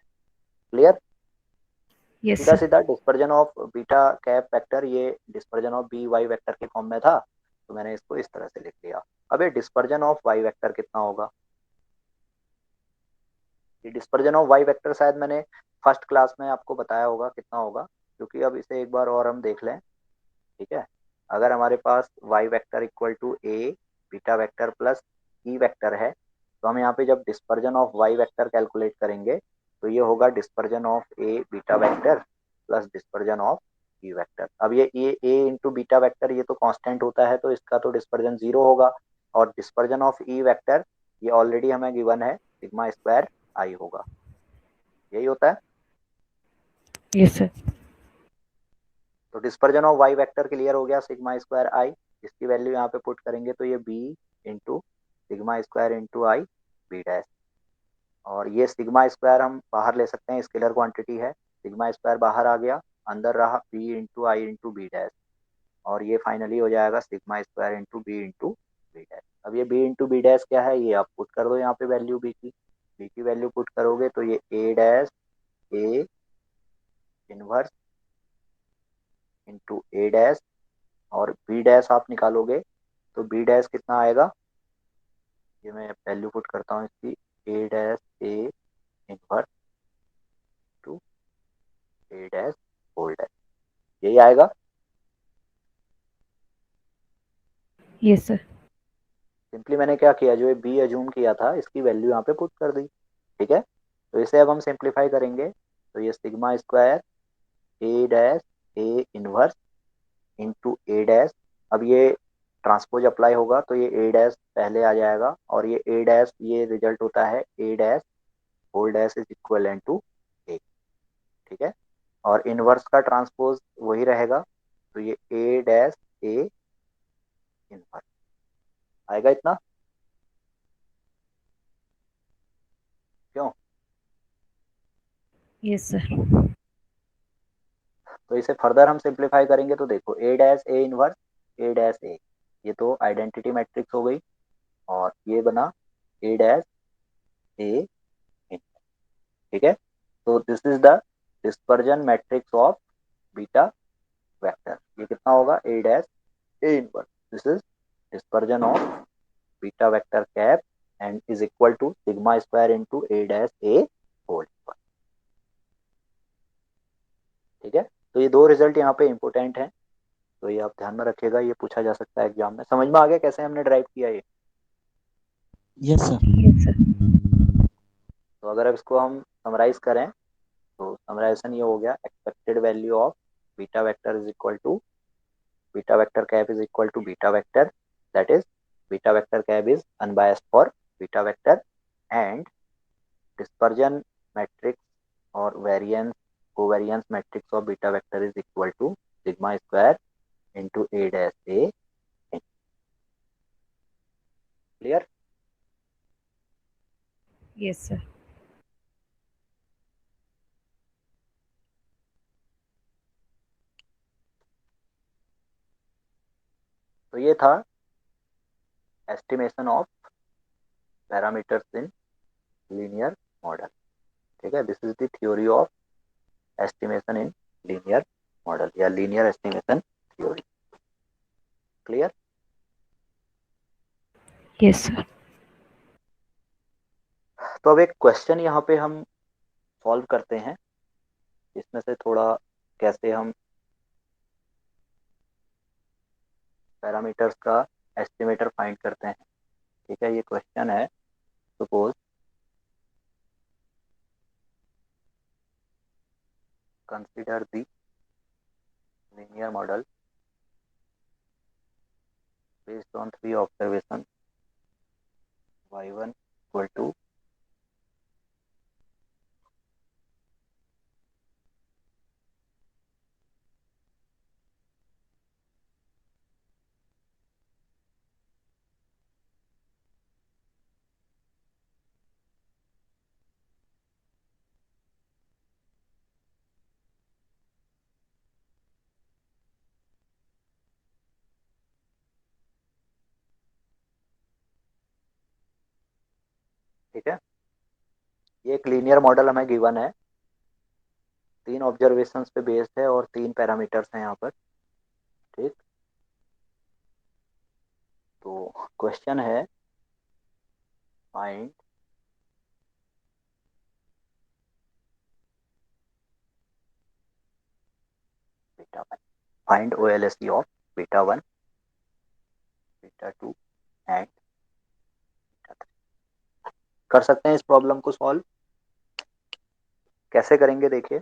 क्लियर? यस सीधा सर। सीधा dispersion of beta cap vector, ये dispersion of B Y vector के फॉर्म में था, तो मैंने इसको इस तरह से लिख लिया। अब ये डिस्पर्जन ऑफ वाई वेक्टर कितना होगा? ये डिस्पर्जन ऑफ वाई वेक्टर शायद मैंने फर्स्ट क्लास में आपको बताया होगा कितना होगा, क्योंकि अब इसे एक बार और हम देख लें, ठीक है? अगर हमारे पास Y vector equal to A beta vector plus E vector है, तो हम यहाँ पे जब dispersion of Y vector calculate करेंगे तो ये होगा dispersion of A beta vector plus dispersion of E vector. अब ये ए इंटू बीटा वेक्टर ये तो कांस्टेंट होता है, तो इसका तो डिस्पर्जन जीरो होगा। और डिस्पर्जन ऑफ ई वेक्टर ये ऑलरेडी हमें गिवन है, सिग्मा स्क्वायर आई होगा। यही होता है। Yes sir. तो dispersion of Y vector clear हो गया, सिग्मा स्क्वायर आई। इसकी वैल्यू यहाँ पे पुट करेंगे तो ये B into sigma square into I B dash. और ये सिग्मा स्क्वायर हम बाहर ले सकते हैं, स्केलर क्वांटिटी है, सिग्मा स्क्वायर बाहर आ गया, अंदर रहा B into I into B dash, और ये फाइनली हो जाएगा sigma square into B dash. अब ये बी इंटू बी डैश क्या है, ये आप पुट कर दो यहाँ पे वैल्यू बी की वैल्यू पुट करोगे तो ये A dash A inverse into A dash, और बी डैश आप निकालोगे तो बी डैश कितना आएगा, ये मैं वैल्यू पुट करता हूँ इसकी, A dash A inverse to A dash whole dash, यही आएगा। Yes sir. सिंपली मैंने क्या किया, जो ये बी अज्यूम किया था इसकी वैल्यू यहाँ पे पुट कर दी। ठीक है, तो इसे अब हम सिंप्लीफाई करेंगे, तो ये sigma square A dash A inverse into A dash, अब ये ट्रांसपोज अप्लाई होगा तो ये ए डैश पहले आ जाएगा, और ये ए डैश ये रिजल्ट होता है A dash whole dash is equal to A. ठीक है, और इनवर्स का ट्रांसपोज वही रहेगा, तो ये ए डैश ए इनवर्स आएगा इतना। क्यों? Yes sir. तो इसे फर्दर हम सिंप्लीफाई करेंगे तो देखो A dash A inverse A dash A, ये तो आइडेंटिटी मैट्रिक्स हो गई, और ये बना ए डैश ए। ठीक है, तो this is the dispersion matrix of beta vector, ये कितना होगा A dash A inverse, this is dispersion of beta vector cap and is equal to sigma square into A dash A whole. ठीक है, तो ये दो रिजल्ट यहाँ पे इंपॉर्टेंट हैं, तो ये आप ध्यान में रखिएगा, ये पूछा जा सकता है एग्जाम में। समझ में आ गया कैसे हमने ड्राइव किया ये? Yes sir. Yes sir. तो अगर अब इसको हम समराइज करें तो समराइजेशन ये हो गया, expected value of beta vector is equal to beta vector cap is equal to beta vector, that is beta vector cap is unbiased for beta vector, and dispersion matrix और variance covariance matrix of beta vector is equal to sigma square into A dash A. Clear? Yes sir. तो ये था estimation of parameters in linear model. ठीक है, this is the theory of estimation in linear model या linear estimation theory. Clear? Yes sir. तो अब एक क्वेश्चन यहाँ पे हम सॉल्व करते हैं, इसमें से थोड़ा कैसे हम पैरामीटर्स का एस्टिमेटर फाइंड करते हैं। ठीक है, ये क्वेश्चन है, suppose consider the linear model based on 3 observation y1 equal to ठीक है, ये एक लीनियर मॉडल हमें गिवन है, 3 ऑब्जर्वेशंस पे बेस्ड है और 3 पैरामीटर्स हैं यहाँ पर। ठीक, तो क्वेश्चन है find beta one, find OLSE of beta one, beta to and beta three. कर सकते हैं इस प्रॉब्लम को सॉल्व? कैसे करेंगे देखिए,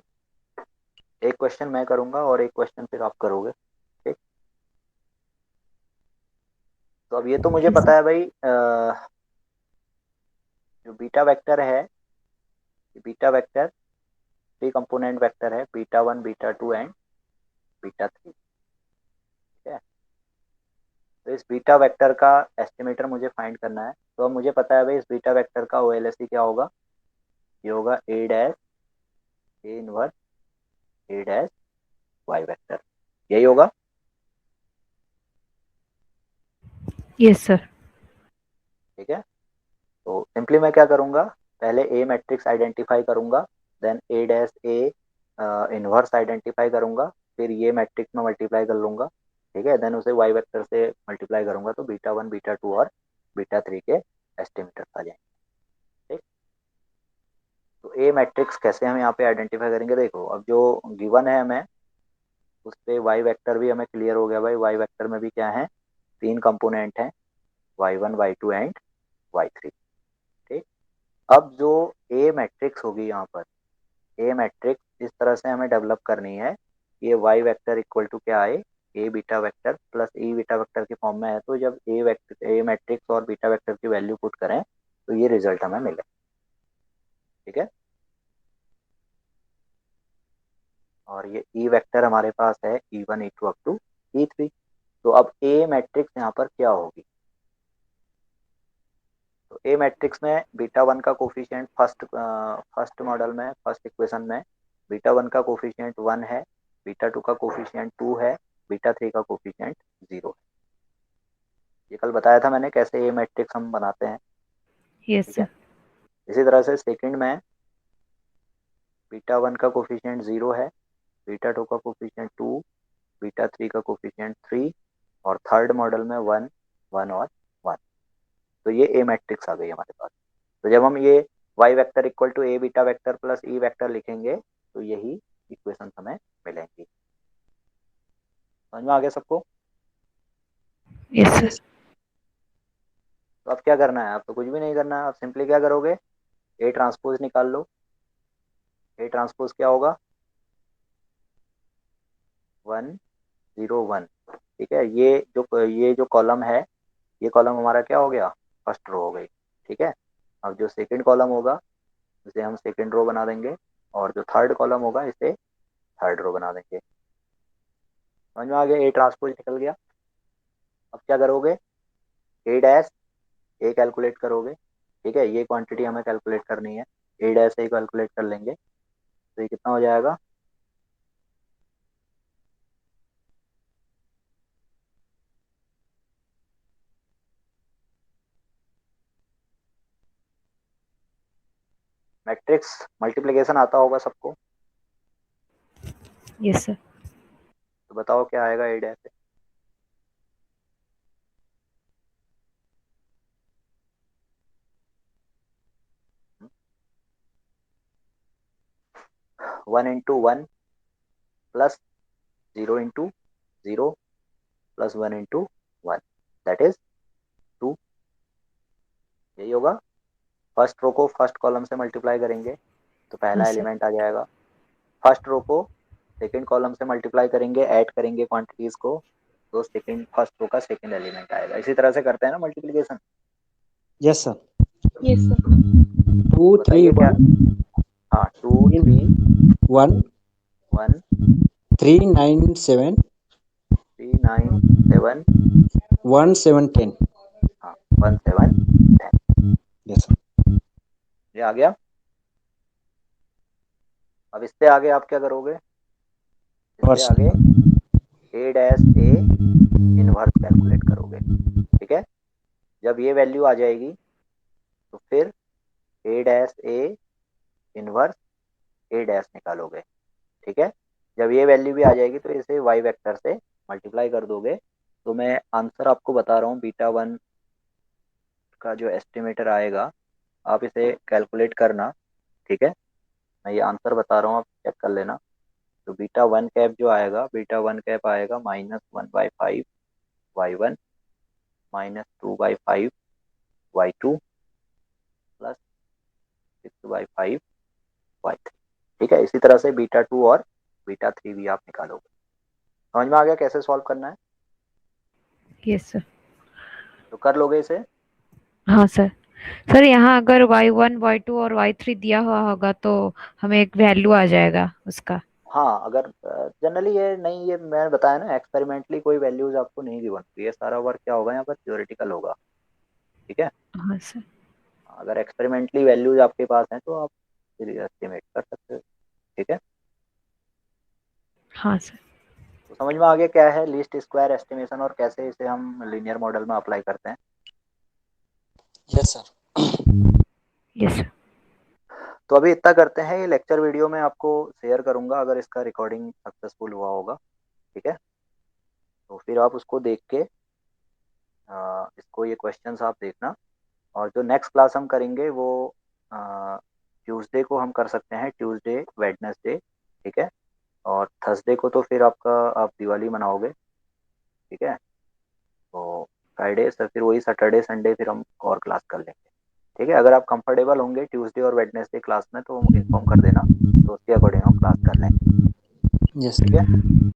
एक क्वेश्चन मैं करूंगा और एक क्वेश्चन फिर आप करोगे। ठीक, तो अब ये तो मुझे यस पता सर। है भाई, जो बीटा वेक्टर है, बीटा वेक्टर 3 कंपोनेंट वेक्टर है, beta one beta to and beta three. ठीक है, तो इस बीटा वेक्टर का एस्टिमेटर मुझे फाइंड करना है, तो अब मुझे पता है भाई इस बीटा वेक्टर का OLSE क्या होगा, ये होगा A dash A inverse A dash Y vector, यही होगा। Yes sir. ठीक है, तो सिंपली मैं क्या करूंगा, पहले ए मैट्रिक्स आइडेंटिफाई करूंगा, then A dash A inverse identify करूंगा, फिर ये मैट्रिक्स में मल्टीप्लाई कर लूंगा। ठीक है, देन उसे वाई वेक्टर से मल्टीप्लाई करूंगा, तो बीटा वन बीटा टू और बीटा थ्री के एस्टिमेटर्स आ जाएंगे। ठीक, तो ए मैट्रिक्स कैसे हम यहाँ पे आइडेंटिफाई करेंगे, देखो अब जो गिवन है हमें उस पे वाई वेक्टर भी हमें क्लियर हो गया भाई। वाई वेक्टर में भी क्या है, तीन कंपोनेंट हैं, Y one Y two and Y three. ठीक, अब जो ए मैट्रिक्स होगी यहाँ पर, ए मैट्रिक्स इस तरह से हमें डेवलप करनी है, ये वाई वेक्टर इक्वल टू क्या आए, ए बीटा वेक्टर प्लस ई बीटा वेक्टर के फॉर्म में है। तो जब ए वेक्टर ए मैट्रिक्स और बीटा वेक्टर की वैल्यू पुट करें तो ये रिजल्ट हमें मिले। ठीक है, और ये ई वेक्टर हमारे पास है E one E two up to E three. तो अब ए मैट्रिक्स यहाँ पर क्या होगी, तो ए मैट्रिक्स में बीटा वन का कोफिशिएंट फर्स्ट मॉडल में फर्स्ट इक्वेशन में बीटा वन का कोफिशिएंट वन है, बीटा टू का कोफिशिएंट टू है, बीटा थ्री का कोफिशिएंट जीरो है। ये कल बताया था मैंने कैसे ए मैट्रिक्स हम बनाते हैं। यस ठीक है, सर। इसी तरह से सेकंड में बीटा वन का कोफिशिएंट जीरो है, बीटा टू का कोफिशिएंट टू, बीटा थ्री का कोफिशिएंट थ्री, और थर्ड मॉडल में वन वन और वन। तो ये ए मैट्रिक्स आ गई हमारे पास। तो जब हम ये Y vector equal to A beta vector plus E vector लिखेंगे तो यही इक्वेशन हमें मिलेंगी। समझ में आ गया सबको। Yes sir. तो अब क्या करना है, अब तो कुछ भी नहीं करना है, अब सिंपली क्या करोगे, ए ट्रांसपोज निकाल लो। ए ट्रांसपोज क्या होगा, वन जीरो वन। ठीक है, ये जो कॉलम है, ये कॉलम हमारा क्या हो गया, फर्स्ट रो हो गई। ठीक है, अब जो सेकंड कॉलम होगा इसे हम सेकंड रो बना देंगे, और जो थर्ड कॉलम होगा इसे थर्ड रो बना देंगे। समझ में आ गया, ए ट्रांसपोज निकल गया। अब क्या करोगे, ए डैश ए कैलकुलेट करोगे। ठीक है, ये क्वांटिटी हमें कैलकुलेट करनी है, ए डैश ए कैलकुलेट कर लेंगे तो ये कितना हो जाएगा, मैट्रिक्स मल्टीप्लिकेशन आता होगा सबको, यस सर। तो बताओ क्या आएगा ए डैश से। One into one plus zero into zero plus one into one, that is two. यही होगा, फर्स्ट रो को फर्स्ट कॉलम से मल्टीप्लाई करेंगे तो हाँ पहला सर। एलिमेंट आ जाएगा, फर्स्ट रो को सेकंड कॉलम से मल्टीप्लाई करेंगे, ऐड करेंगे क्वांटिटीज को, तो सेकंड फर्स्ट रो का सेकंड एलिमेंट आएगा। इसी तरह से करते हैं ना multiplication. Yes sir. Yes sir. Two three बताइए क्या, वन हाँ two three one one 397 three nine seven 1710। हाँ one seven ten. Yes sir. ये आ गया। अब इससे आगे आप क्या करोगे, इससे फर्स्ट। आगे ए डैश ए इनवर्स कैलकुलेट करोगे। ठीक है, जब ये वैल्यू आ जाएगी तो फिर A dash A inverse A dash निकालोगे। ठीक है, जब ये वैल्यू भी आ जाएगी तो इसे वाई वेक्टर से मल्टीप्लाई कर दोगे। तो मैं आंसर आपको बता रहा हूँ, बीटा वन का जो एस्टिमेटर आएगा आप इसे कैलकुलेट करना। ठीक है, मैं ये आंसर बता रहा हूँ, आप चेक कर लेना। तो बीटा वन कैप जो आएगा, बीटा वन कैप आएगा minus one by five Y one, minus two by five Y two, plus six by five Y three. ठीक है, इसी तरह से बीटा टू और बीटा थ्री भी आप निकालोगे। समझ में आ गया कैसे सॉल्व करना है, यस सर। तो कर लोगे इसे। हाँ सर। सर यहाँ अगर y1 y2 और y3 दिया हुआ होगा तो हमें एक वैल्यू आ जाएगा उसका। हाँ, अगर जनरली ये नहीं, ये मैं बताया ना एक्सपेरिमेंटली कोई वैल्यूज आपको नहीं गिवन होती है, सारा वर्क क्या होगा यहाँ पर थ्योरेटिकल होगा। ठीक है, हाँ सर। अगर एक्सपेरिमेंटली वैल्यूज आपके पास हैं तो आप फिर एस्टिमेट कर सकते हो। ठीक है, हाँ सर। तो समझ में आ गया क्या है लीस्ट स्क्वायर एस्टिमेशन और कैसे इसे हम लीनियर मॉडल में अप्लाई करते हैं। Yes sir. Yes sir. तो अभी इतना करते हैं, ये लेक्चर वीडियो में आपको शेयर करूंगा अगर इसका रिकॉर्डिंग सक्सेसफुल हुआ होगा। ठीक है, तो फिर आप उसको देख के इसको ये क्वेश्चंस आप देखना। और जो नेक्स्ट क्लास हम करेंगे वो ट्यूसडे को हम कर सकते हैं, ट्यूसडे वेडनेसडे। ठीक है, और थर्सडे को तो फिर आपका आप दिवाली मनाओगे। ठीक है, तो फ्राइडे से फिर वही सैटरडे संडे फिर हम और क्लास कर लेंगे। ठीक है, अगर आप कंफर्टेबल होंगे ट्यूसडे और वेडनेसडे क्लास में तो इन्फॉर्म कर देना, तो उसके अकॉर्डिंग हम क्लास कर लेंगे। यस। ठीक है।